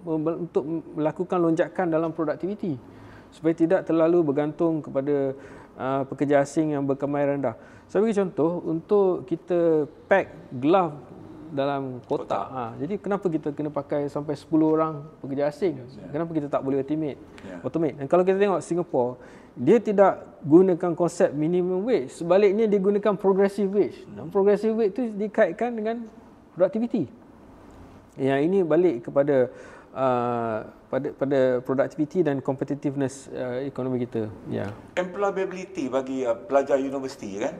melakukan lonjakan dalam produktiviti. Supaya tidak terlalu bergantung kepada pekerja asing yang berkemahiran rendah. Saya bagi contoh, untuk kita pack glove dalam kotak. Jadi kenapa kita kena pakai sampai 10 orang pekerja asing? Kenapa kita tak boleh automate? Dan kalau kita tengok Singapura, dia tidak gunakan konsep minimum wage. Sebaliknya dia gunakan progressive wage. Dan progressive wage itu dikaitkan dengan productivity. Yang ini balik kepada pada productivity dan competitiveness ekonomi kita. Employability bagi pelajar universiti kan?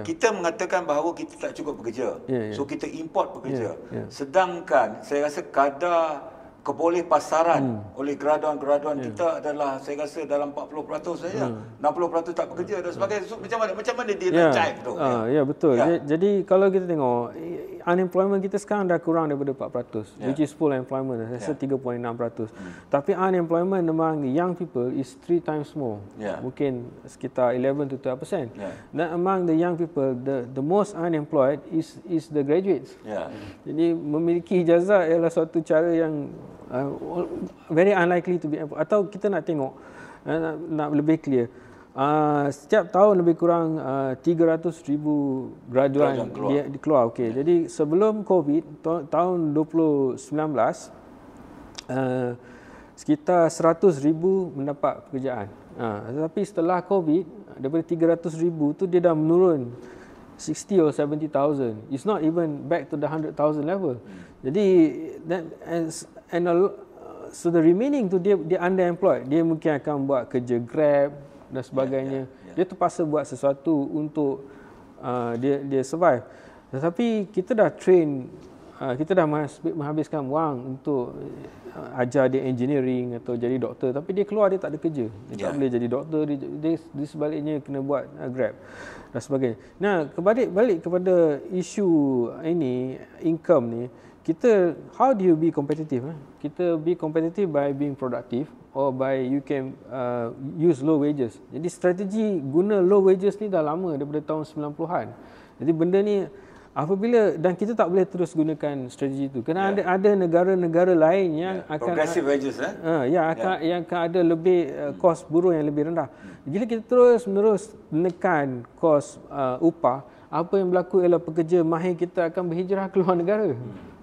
Kita mengatakan bahawa kita tak cukup pekerja. So kita import pekerja. Sedangkan saya rasa kadar kebolehpasaran oleh graduan-graduan kita adalah saya rasa dalam 40% saja. 60% tak bekerja dan sebagainya. So, macam mana dia nak jive tu? Ya betul. Jadi kalau kita tengok unemployment kita sekarang dah kurang daripada 4%, which is full employment, saya rasa 3.6%. Tapi unemployment among young people is 3 times more. Mungkin sekitar 11 to 12%. Dan among the young people, the most unemployed is the graduates. Jadi memiliki ijazah ialah suatu cara yang very unlikely to be employed. Atau kita nak tengok, nak lebih clear, setiap tahun lebih kurang 300,000 graduan keluar. Jadi sebelum COVID, tahun 2019, sekitar 100,000 mendapat pekerjaan. Tetapi setelah COVID, daripada 300,000 tu dia dah menurun 60 or 70,000. It's not even back to the 100,000 level. Jadi so the remaining tu dia underemployed. Dia mungkin akan buat kerja Grab dan sebagainya. Dia terpaksa buat sesuatu untuk dia survive. Tetapi kita dah train, kita dah menghabiskan wang untuk ajar dia engineering atau jadi doktor, tapi dia keluar dia tak ada kerja. Dia tak boleh jadi doktor, dia sebaliknya kena buat Grab dan sebagainya. Nah, balik kepada isu ini, income ni, kita, how do you be competitive? Kita be competitive by being productive or by you can use low wages. Jadi strategi guna low wages ni dah lama, daripada tahun 90-an. Jadi benda ni apabila, dan kita tak boleh terus gunakan strategi itu kerana ada negara-negara lain yang akan progressive wages yang akan ada lebih kos buruh yang lebih rendah. Bila kita terus-menerus menekan kos upah, apa yang berlaku ialah pekerja mahir kita akan berhijrah keluar negara.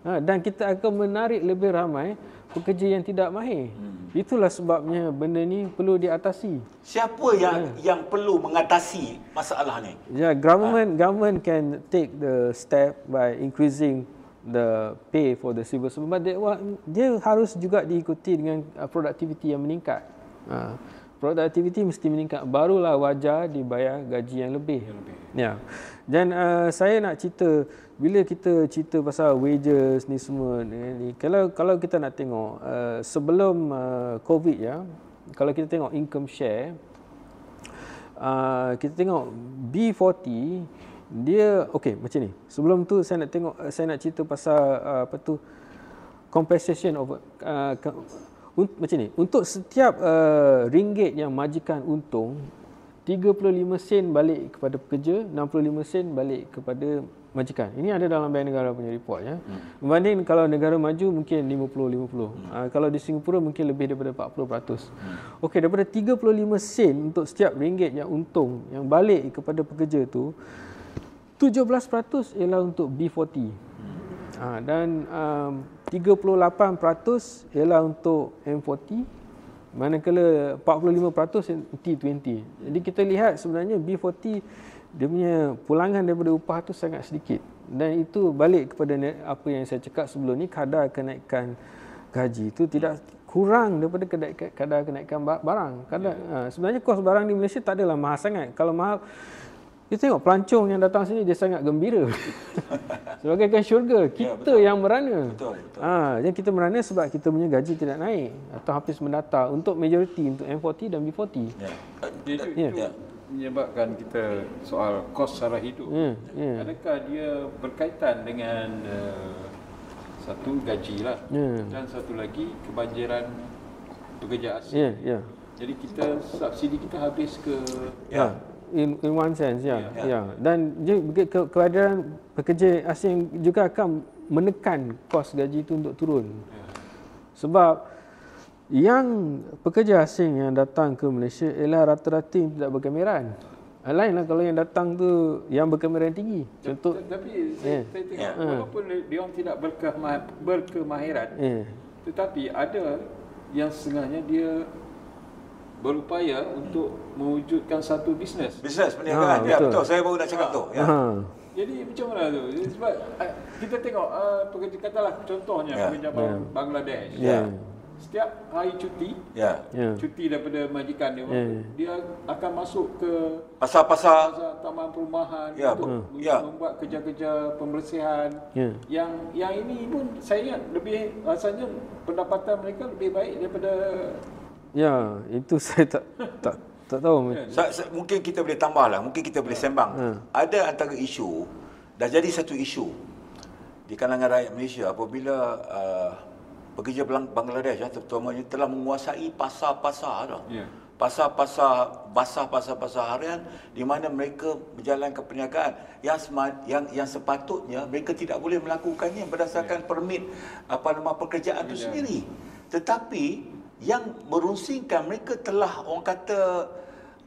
Dan kita akan menarik lebih ramai pekerja yang tidak mahir. Itulah sebabnya benda ni perlu diatasi. Siapa yang perlu mengatasi masalah ni? Government can take the step by increasing the pay for the civil servant. Dia harus juga diikuti dengan productivity yang meningkat. Productivity mesti meningkat, barulah wajar dibayar gaji yang lebih. Dan saya nak cerita, bila kita cerita pasal wages ni semua ni, kalau kita nak tengok sebelum COVID kalau kita tengok income share, kita tengok B40 dia macam ni. Sebelum tu saya nak cerita pasal compensation of Macam ni, untuk setiap ringgit yang majikan untung, 35 sen balik kepada pekerja, 65 sen balik kepada majikan. Ini ada dalam Bank Negara punya report ya. Berbanding kalau negara maju mungkin 50-50. Kalau di Singapura mungkin lebih daripada 40%. Okey, daripada 35 sen untuk setiap ringgit yang untung yang balik kepada pekerja tu, 17% ialah untuk B40. Dan 38% ialah untuk M40. Manakala 45% T20. Jadi kita lihat sebenarnya B40 dia punya pulangan daripada upah tu sangat sedikit. Dan itu balik kepada apa yang saya cakap sebelum ni, kadar kenaikan gaji itu tidak kurang daripada kadar kenaikan barang. Sebenarnya kos barang di Malaysia tak adalah mahal sangat. Kalau mahal, kita tengok pelancong yang datang sini dia sangat gembira. Sebagaikan syurga, kita yang merana. Betul. Yang kita merana sebab kita punya gaji tidak naik atau hampir mendatar untuk majoriti, untuk M40 dan B40. Itu menyebabkan kita soal kos sara hidup. Adakah dia berkaitan dengan satu gaji lah dan satu lagi kebanjiran pekerja asing. Jadi kita subsidi kita habis ke in one sense dan kehadiran pekerja asing juga akan menekan kos gaji itu untuk turun. Sebab yang pekerja asing yang datang ke Malaysia ialah rata-rata yang tidak berkemahiran. Lainlah kalau yang datang tu yang berkemahiran tinggi. Contoh, tapi saya tengok walaupun dia orang tidak berkemahiran, tetapi ada yang setengahnya dia berupaya untuk mewujudkan satu bisnes. Bisnes perniagaan. Betul. Saya baru nak cakap tu. Jadi macam mana tu? Sebab kita tengok pekerja, katalah contohnya pekerja Bangladesh. Setiap hari cuti, cuti daripada majikan dia, dia akan masuk ke pasar taman perumahan untuk membuat kerja-kerja pembersihan. Yang ini pun saya ingat lebih, rasanya pendapatan mereka lebih baik daripada. Itu saya tak tahu. Mungkin kita boleh tambahlah, mungkin kita boleh sembang. Ada antara isu, dah jadi satu isu di kalangan rakyat Malaysia apabila pekerja Bangladesh terutamanya telah menguasai pasar-pasar pasar-pasar basah, pasar-pasar harian di mana mereka berjalan ke perniagaan yang sepatutnya mereka tidak boleh melakukannya berdasarkan permit pekerjaan itu sendiri. Tetapi yang merungsingkan mereka telah orang kata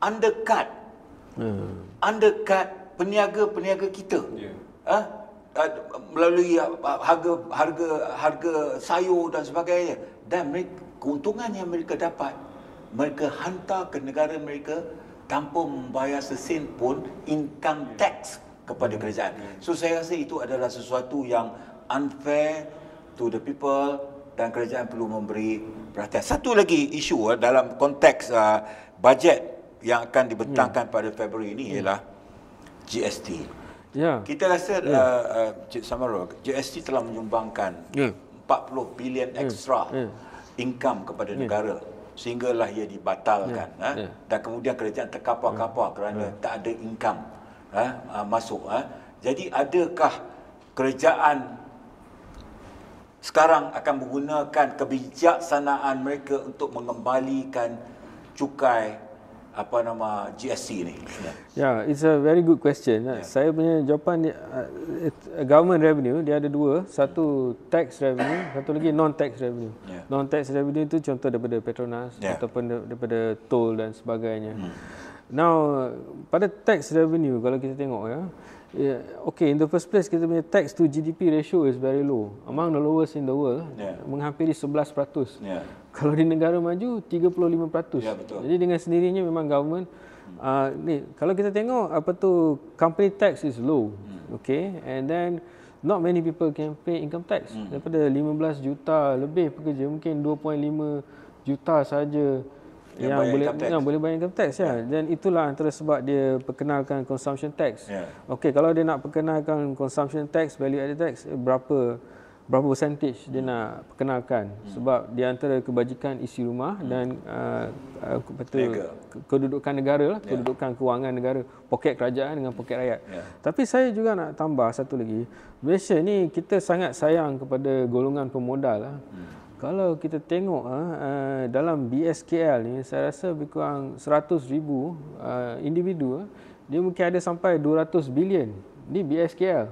undercut peniaga-peniaga kita. Melalui harga sayur dan sebagainya, dan keuntungan yang mereka dapat mereka hantar ke negara mereka tanpa membayar sesen pun income tax kepada kerajaan. So saya rasa itu adalah sesuatu yang unfair to the people dan kerajaan perlu memberi perhatian. Satu lagi isu dalam konteks bajet yang akan dibentangkan pada Februari ini ialah GST. Kita rasa Cik Samarul, GST telah menyumbangkan 40 bilion ekstra income kepada negara sehinggalah ia dibatalkan dan kemudian kerajaan terkapar-kapar kerana tak ada income masuk. Jadi adakah kerajaan sekarang akan menggunakan kebijaksanaan mereka untuk mengembalikan cukai GST ni? It's a very good question. Saya punya jawapan government revenue dia ada dua, satu tax revenue, satu lagi non-tax revenue. Non-tax revenue itu contoh daripada Petronas ataupun daripada toll dan sebagainya. Now, pada tax revenue kalau kita tengok in the first place kita punya tax to GDP ratio is very low, among the lowest in the world, menghampiri 11%. Kalau di negara maju 35%. Jadi dengan sendirinya memang government kalau kita tengok company tax is low. And then not many people can pay income tax. Daripada 15 juta lebih pekerja, mungkin 2.5 juta saja yang boleh bayar income tax. Dan itulah antara sebab dia perkenalkan consumption tax. Kalau dia nak perkenalkan consumption tax, value added tax, berapa percentage dia nak perkenalkan, sebab di antara kebajikan isi rumah dan kedudukan negara kedudukan kewangan negara, poket kerajaan dengan poket rakyat. Tapi saya juga nak tambah satu lagi, Malaysia ni kita sangat sayang kepada golongan pemodal. Kalau kita tengok dalam BSKL ni, saya rasa lebih kurang 100,000 individu, dia mungkin ada sampai 200 bilion di BSKL.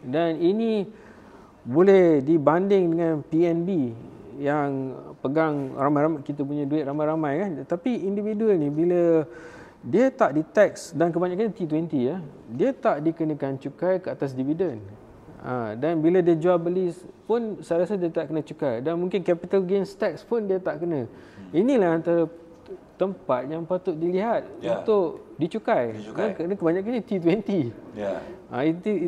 Dan ini boleh dibanding dengan PNB yang pegang ramai-ramai, kita punya duit ramai-ramai kan. Tapi individu ni bila dia tak di-tax, dan kebanyakan T20 dia tak dikenakan cukai ke atas dividen. Dan bila dia jual beli pun saya rasa dia tak kena cukai, dan mungkin capital gains tax pun dia tak kena. Inilah antara tempat yang patut dilihat untuk dicukai. Kerana kebanyakan T20.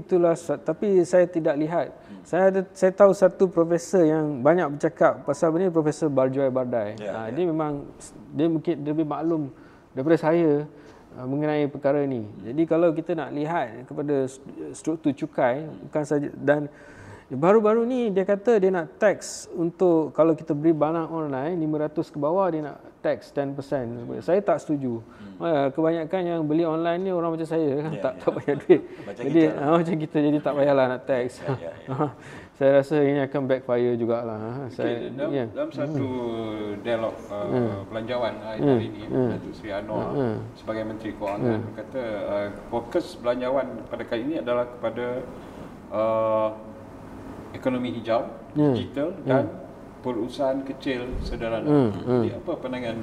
Itulah, tapi saya tidak lihat. Saya tahu satu profesor yang banyak bercakap pasal benda ni, Profesor Barjoy Bardai. Dia memang dia mungkin lebih maklum daripada saya mengenai perkara ni. Jadi kalau kita nak lihat kepada struktur cukai, bukan saja, dan baru-baru ni dia kata dia nak tax untuk kalau kita beli barang online 500 ke bawah, dia nak tax 10%. Saya tak setuju. Kebanyakan yang beli online ni orang macam saya kan, tak banyak duit. Jadi macam kita, jadi tak payahlah nak tax. Saya rasa ini akan backfire jugalah. Dalam satu dialog belanjawan hari ini, Datuk Seri Anwar sebagai Menteri Kewangan berkata fokus belanjawan pada kali ini adalah kepada ekonomi hijau, digital dan perusahaan kecil sederhana. Jadi apa pandangan?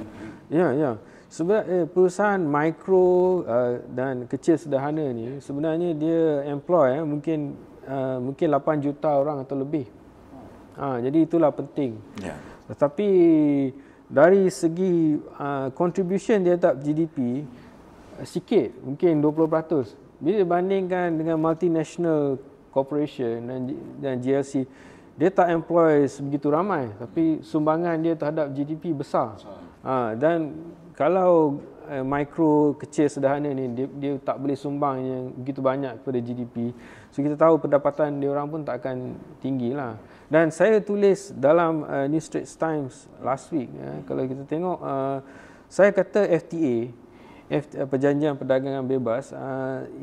Sebenarnya perusahaan mikro dan kecil sederhana ni sebenarnya dia employ mungkin 8 juta orang atau lebih. Jadi itulah penting. Tetapi dari segi contribution dia terhadap GDP sikit, mungkin 20%. Bila dibandingkan dengan multinational corporation dan GLC, dia tak employ sebegitu ramai, tapi sumbangan dia terhadap GDP besar. Dan kalau mikro kecil sederhana ni dia tak boleh sumbang yang begitu banyak kepada GDP, so kita tahu pendapatan dia orang pun tak akan tinggi lah. Dan saya tulis dalam New Straits Times last week, kalau kita tengok, saya kata FTA, perjanjian perdagangan bebas,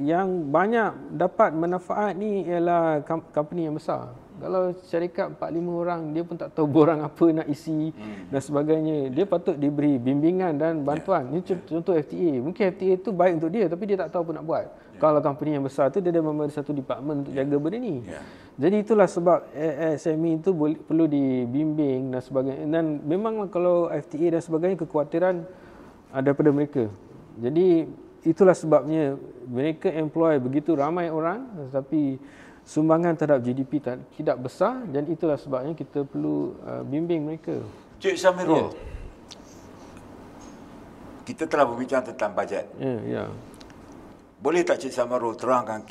yang banyak dapat manfaat ni ialah company yang besar. Kalau syarikat 4-5 orang, dia pun tak tahu borang apa nak isi dan sebagainya. Dia patut diberi bimbingan dan bantuan. Ini contoh FTA. Mungkin FTA tu baik untuk dia, tapi dia tak tahu apa nak buat. Kalau company yang besar tu, dia ada memberi satu department untuk jaga benda ni. Jadi itulah sebab SME itu perlu dibimbing dan sebagainya. Dan memang kalau FTA dan sebagainya, kekhawatiran daripada mereka. Jadi itulah sebabnya mereka employ begitu ramai orang, tetapi sumbangan terhadap GDP tidak besar, dan itulah sebabnya kita perlu bimbing mereka. Cik Samirul, kita telah berbincang tentang bajet. Boleh tak Cik Samirul terangkan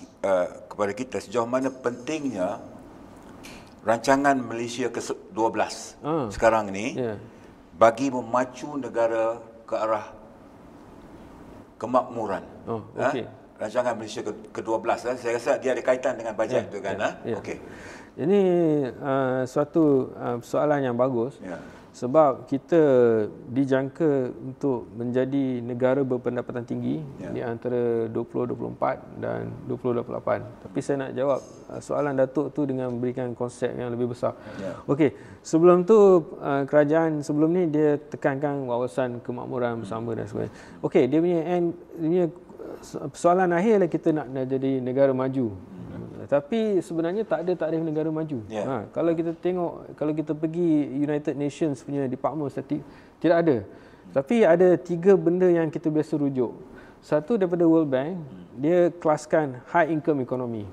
kepada kita sejauh mana pentingnya rancangan Malaysia ke-12 sekarang ini bagi memacu negara ke arah kemakmuran? Rancangan Malaysia ke-12, saya rasa dia ada kaitan dengan bajet tu kan? Okey. Ini suatu soalan yang bagus, sebab kita dijangka untuk menjadi negara berpendapatan tinggi di antara 2024 dan 2028. Tapi saya nak jawab soalan Datuk tu dengan memberikan konsep yang lebih besar. Okey, sebelum tu kerajaan sebelum ni dia tekankan wawasan kemakmuran bersama dan sebagainya. Okey, dia punya soalan akhirlah kita nak jadi negara maju. Tapi sebenarnya tak ada tarikh negara maju. Kalau kita tengok, kalau kita pergi United Nations punya Department of Statistics, tidak ada. Tapi ada 3 benda yang kita biasa rujuk. Satu daripada World Bank, dia kelaskan high income economy.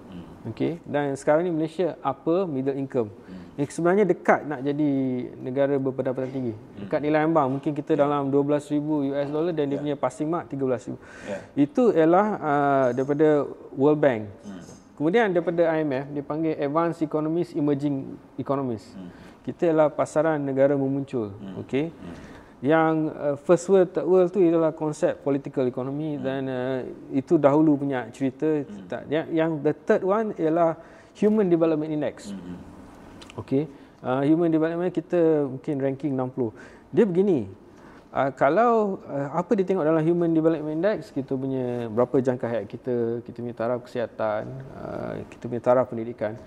Okey, dan sekarang ni Malaysia upper middle income. Sebenarnya dekat nak jadi negara berpendapatan tinggi. Dekat nilai ambang mungkin kita dalam $12,000 dan dia punya passing mark 13,000. Itu ialah daripada World Bank. Kemudian daripada IMF dia panggil Advanced Economies, Emerging Economies. Kita ialah pasaran negara memuncul. Okey. Yang first world, third world tu ialah konsep political economy, dan itu dahulu punya cerita. Yang the third one ialah Human Development Index. Okey. Human Development kita mungkin ranking 60. Dia begini. Kalau apa dia tengok dalam Human Development Index, kita punya berapa jangka hayat kita punya taraf kesihatan, kita punya taraf pendidikan.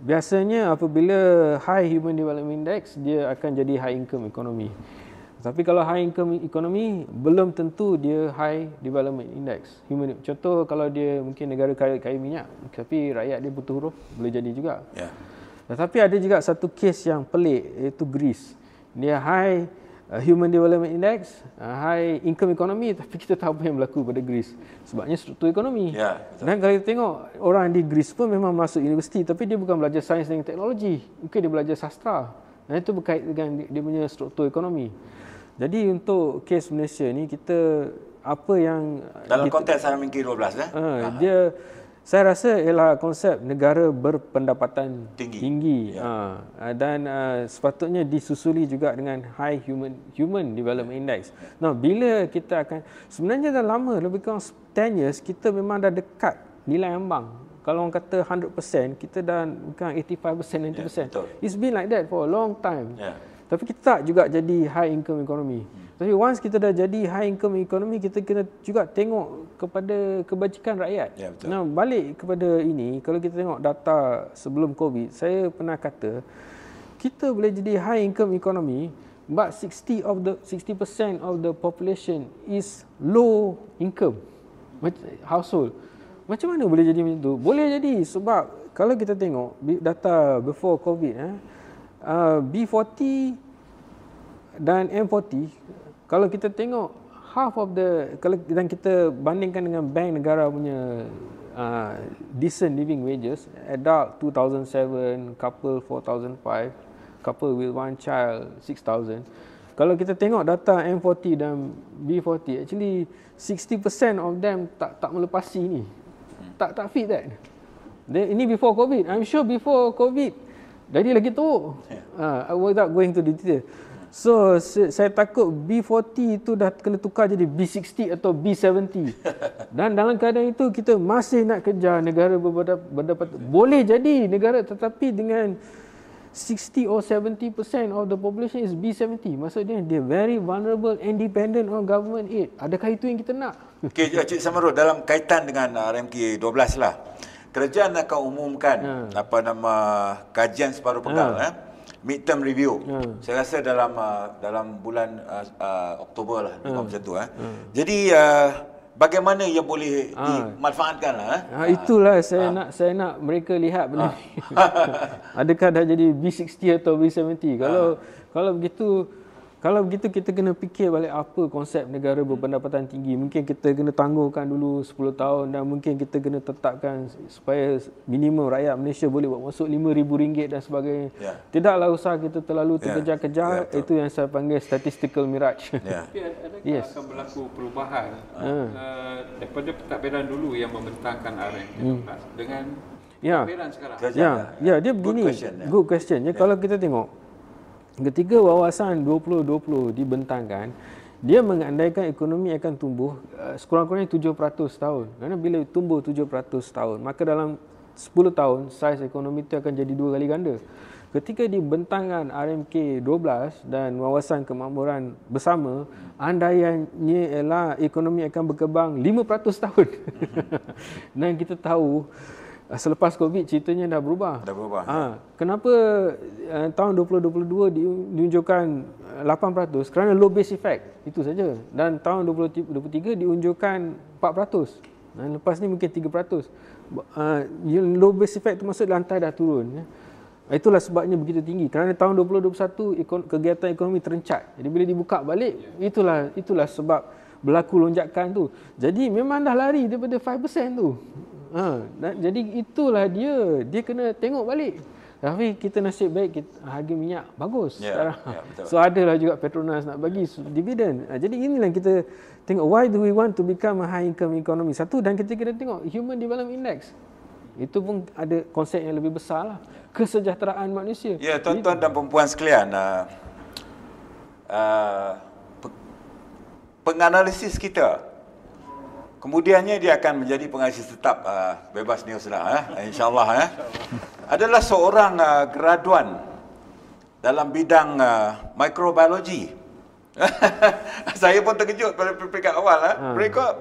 Biasanya apabila high human development index, dia akan jadi high income economy. Tapi kalau high income economy, belum tentu dia high development index. Contoh kalau dia mungkin negara kaya minyak, tapi rakyat dia butuh huruf, boleh jadi juga. Tetapi ada juga satu kes yang pelik, iaitu Greece. Dia high human development index, high income economy, tapi kita tahu apa yang berlaku pada Greece. Sebabnya struktur ekonomi. Dan kalau kita tengok, orang di Greece pun memang masuk universiti, tapi dia bukan belajar sains dan teknologi. Mungkin dia belajar sastra. Dan itu berkait dengan dia punya struktur ekonomi. Jadi untuk kes Malaysia ni, kita apa yang dalam konteks RMK12 dia, saya rasa ialah konsep negara berpendapatan tinggi. Dan sepatutnya disusuli juga dengan high human development index. Nah, bila kita akan, sebenarnya dah lama, lebih kurang 10 years, kita memang dah dekat nilai ambang. Kalau orang kata 100%, kita dah bukan 85%, 90%. It's been like that for a long time. Tapi kita tak juga jadi high income economy. Tapi once kita dah jadi high income economy, kita kena juga tengok kepada kebajikan rakyat. Nah, balik kepada ini, kalau kita tengok data sebelum COVID, saya pernah kata, kita boleh jadi high income economy, but 60% of the population is low income household. Macam mana boleh jadi macam tu? Boleh jadi sebab kalau kita tengok data before COVID, B40 dan M40, kalau kita tengok half of the, kalau kita bandingkan dengan bank negara punya decent living wages, adult 2007, couple 4005, couple with one child 6000. Kalau kita tengok data M40 dan B40, actually 60% of them tak melepasi ni. Tak fit that. Ini before COVID. I'm sure before COVID jadi lagi teruk. Without going to detail. So, saya takut B40 itu dah kena tukar jadi B60 atau B70. Dan dalam keadaan itu, kita masih nak kejar negara berdapatan. Boleh jadi negara, tetapi dengan 60 or 70% of the population is B70. Maksudnya, dia very vulnerable and dependent on government aid. Adakah itu yang kita nak? Okey, Cik Samarul, dalam kaitan dengan RMK 12 lah. Kerajaan akan umumkan kajian separuh pegal, midterm review. Saya rasa dalam bulan Oktober lah, macam tu. Jadi bagaimana ia boleh dimanfaatkan lah? Itulah saya nak mereka lihat benda ni. Adakah dah jadi B60 atau B70? Kalau begitu kita kena fikir balik apa konsep negara berpendapatan tinggi. Mungkin kita kena tangguhkan dulu 10 tahun dan mungkin kita kena tetapkan supaya minimum rakyat Malaysia boleh buat masuk RM5,000 dan sebagainya. Tidaklah usah kita terlalu terkejar-kejar. Itu yang saya panggil statistical mirage. Tapi adakah akan berlaku perubahan daripada pentadbiran dulu yang membentangkan RMK dengan pentadbiran sekarang? Dia begini. Good question. Kalau kita tengok, ketika wawasan 2020 dibentangkan, dia mengandaikan ekonomi akan tumbuh sekurang-kurangnya 7% tahun. Kerana bila tumbuh 7% tahun, maka dalam 10 tahun saiz ekonomi itu akan jadi 2 kali ganda. Ketika dibentangkan RMK 12 dan wawasan kemakmuran bersama, andaiannya ialah ekonomi akan berkembang 5% tahun. Dan kita tahu selepas COVID ceritanya dah berubah. Kenapa tahun 2022 diunjukkan 8%? Kerana low base effect. Itu saja. Dan tahun 2023 diunjukkan 4%. Dan lepas ni mungkin 3%. Low base effect tu maksud lantai dah turun. Itulah sebabnya begitu tinggi. Kerana tahun 2021 kegiatan ekonomi terencat. Jadi bila dibuka balik, itulah sebab berlaku lonjakan tu. Jadi memang dah lari daripada 5% tu. Jadi itulah dia kena tengok balik. Tapi kita nasib baik harga minyak bagus sekarang. So adalah juga Petronas nak bagi dividen. Jadi inilah kita tengok, why do we want to become a high income economy? Satu, dan kita kena tengok Human Development Index. Itu pun ada konsep yang lebih besar lah. Kesejahteraan manusia. Ya, tuan-tuan dan perempuan sekalian, penganalisis kita kemudiannya dia akan menjadi penganalisis tetap Bebas News lah, insyaAllah adalah seorang graduan dalam bidang microbiologi. Saya pun terkejut pada peringkat awal.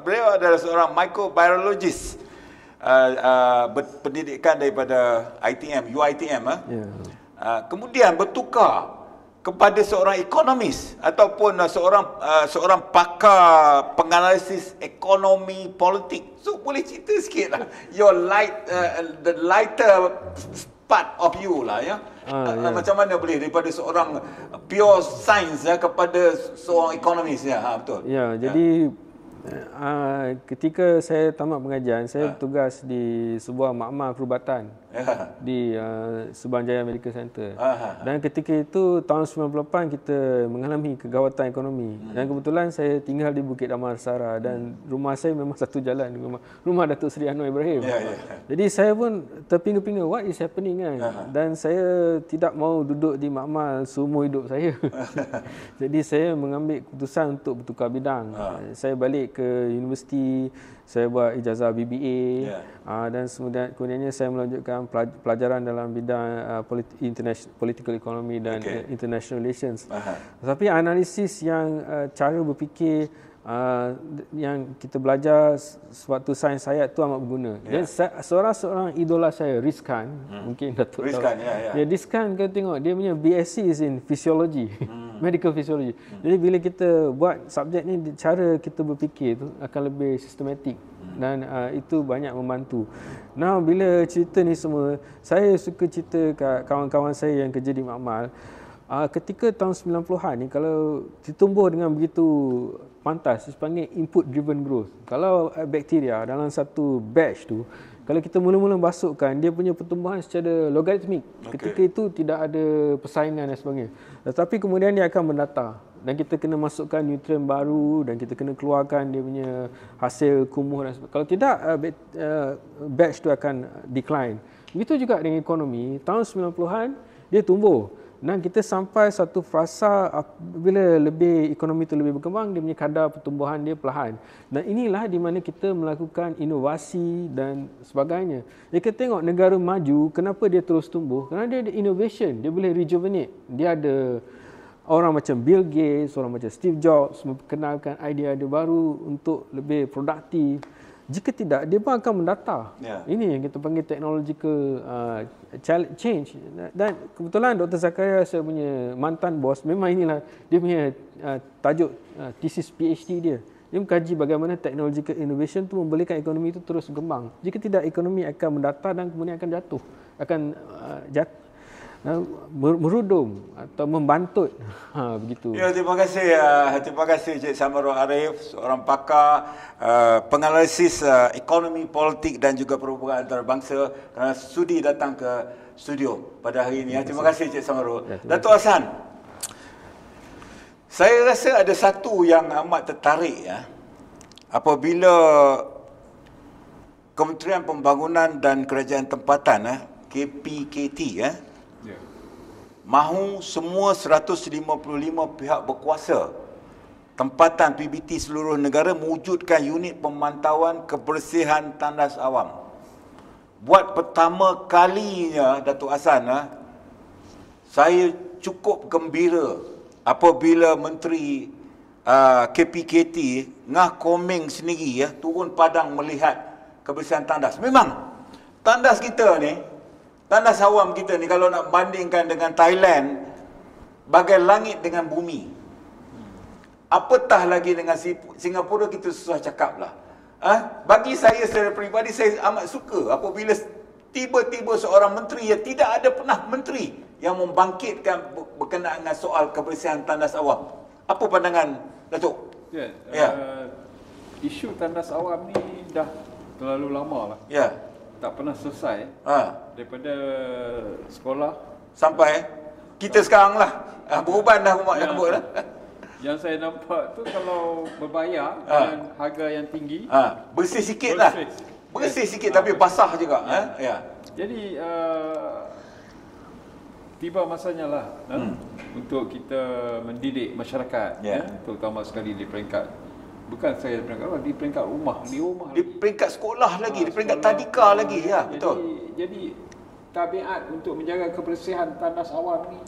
Beliau adalah seorang microbiologist pendidikan daripada ITM, UiTM. Kemudian bertukar kepada seorang ekonomis ataupun seorang pakar penganalisis ekonomi politik. So boleh cerita sikitlah the lighter part of you lah, ya. Macam mana boleh daripada seorang pure science kepada seorang ekonomis, ya. Betul. Ya, jadi ketika saya tamat pengajian, saya bertugas di sebuah makmal perubatan di Subang Jaya Medical Center. Dan ketika itu tahun 98 kita mengalami kegawatan ekonomi. Dan kebetulan saya tinggal di Bukit Damansara dan rumah saya memang satu jalan dengan rumah Datuk Seri Anwar Ibrahim. Jadi saya pun terpinga-pinga, what is happening kan? Dan saya tidak mau duduk di makmal seumur hidup saya. Jadi saya mengambil keputusan untuk bertukar bidang. Saya balik ke universiti, saya buat ijazah BBA, dan kemudiannya saya melanjutkan pelajaran dalam bidang political economy dan international relations. Tapi analisis yang cara berfikir yang kita belajar sewaktu sains hayat itu amat berguna. Dan seorang idola saya, Riz Khan, mungkin Datuk tahu. Riz Khan, kita tengok dia punya BSc is in physiology, medical physiology. Jadi bila kita buat subjek ni, cara kita berfikir tu akan lebih sistematik dan itu banyak membantu. Nah, bila cerita ni semua, saya suka cerita kat kawan-kawan saya yang kerja di makmal. Ketika tahun 90-an ni, kalau ditumbuh dengan begitu pantas, dipanggil input driven growth. Kalau bakteria dalam satu batch tu, kalau kita mula-mula masukkan, dia punya pertumbuhan secara logaritmik. Ketika itu tidak ada persaingan dan sebagainya. Tetapi kemudian dia akan mendata. Dan kita kena masukkan nutrien baru dan kita kena keluarkan dia punya hasil kumuh dan sebagainya. Kalau tidak, batch tu akan decline. Begitu juga dengan ekonomi. Tahun 90-an, dia tumbuh. Dan kita sampai satu fasa bila ekonomi itu lebih berkembang, dia punya kadar pertumbuhan dia perlahan. Dan inilah di mana kita melakukan inovasi dan sebagainya. Jadi kita tengok negara maju, kenapa dia terus tumbuh? Kerana dia ada innovation, dia boleh rejuvenate. Dia ada orang macam Bill Gates, orang macam Steve Jobs memperkenalkan idea-idea baru untuk lebih produktif. Jika tidak, dia pun akan mendata. Ini yang kita panggil technological change. Dan kebetulan Dr. Zakaria, saya punya mantan bos, memang inilah dia punya tajuk thesis PhD dia. Dia mengkaji bagaimana technological innovation itu membolehkan ekonomi itu terus berkembang. Jika tidak, ekonomi akan mendata dan kemudian akan jatuh. Merudum atau membantut, begitu. Ya, terima kasih Cik Samarul Arif, seorang pakar penganalisis ekonomi, politik dan juga perhubungan antarabangsa, kerana sudi datang ke studio pada hari ini. Terima kasih Cik Samarul. Datuk Hassan, saya rasa ada satu yang amat tertarik apabila Kementerian Pembangunan dan Kerajaan Tempatan KPKT mahu semua 155 pihak berkuasa tempatan PBT seluruh negara mewujudkan unit pemantauan kebersihan tandas awam. Buat pertama kalinya, Datuk Hassan, saya cukup gembira apabila Menteri KPKT Ngah Komeng sendiri turun padang melihat kebersihan tandas. Memang tandas kita ni, tandas awam kita ni, kalau nak bandingkan dengan Thailand, bagai langit dengan bumi. Apatah lagi dengan Singapura, kita susah cakap lah. Bagi saya secara peribadi, saya amat suka apabila tiba-tiba seorang menteri yang tidak ada pernah menteri yang membangkitkan berkenaan dengan soal kebersihan tandas awam. Apa pandangan Datuk? Isu tandas awam ni dah terlalu lama lah. Tak pernah selesai daripada sekolah sampai kita sekarang lah beruban dah umat yang lah. Yang saya nampak tu kalau berbayar dengan harga yang tinggi, bersih sikit lah. Bersih sikit tapi basah juga. Jadi tiba masanya lah untuk kita mendidik masyarakat, terutama sekali di peringkat, bukan saya di peringkat rumah, di peringkat sekolah lagi, di peringkat tadika lagi, betul. Jadi tabiat untuk menjaga kebersihan tandas awam ni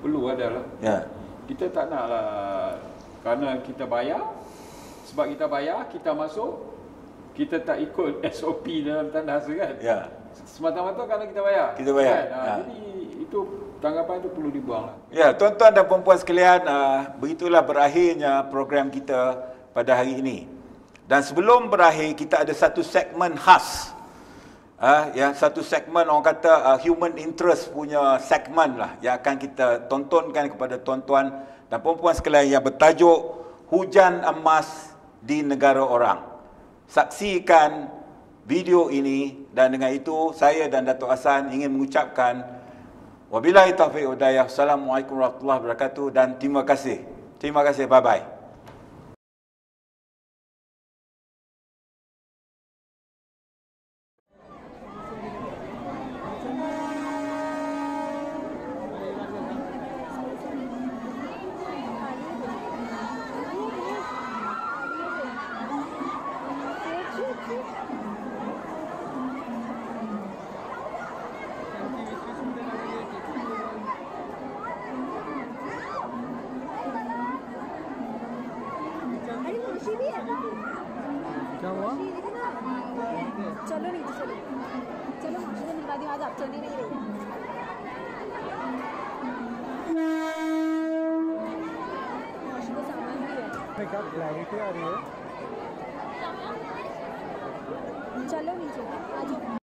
perlu adalah. Kita tak naklah kerana kita bayar, sebab kita bayar kita masuk, kita tak ikut SOP dalam tandas kan. Ya. Semata-mata kerana kita bayar. Kita bayar. Kan? Jadi itu tanggapan itu perlu dibuang lah. Ya, tuan-tuan dan puan-puan sekalian, begitulah berakhirnya program kita pada hari ini. Dan sebelum berakhir, kita ada satu segmen khas. Satu segmen orang kata human interest punya segmen lah yang akan kita tontonkan kepada tuan-tuan dan puan-puan sekalian yang bertajuk Hujan Emas di Negara Orang. Saksikan video ini dan dengan itu saya dan Datuk Hassan ingin mengucapkan wabillahi taufiq wal hidayah. Assalamualaikum warahmatullahi wabarakatuh dan terima kasih. Terima kasih. Bye-bye. चलो नीचे चलो चलो माशी से मिलवा दी आज आप चलने नहीं रही माशी को सामान भी है क्या क्लैरिटी आ रही है चलो नीचे आ जाओ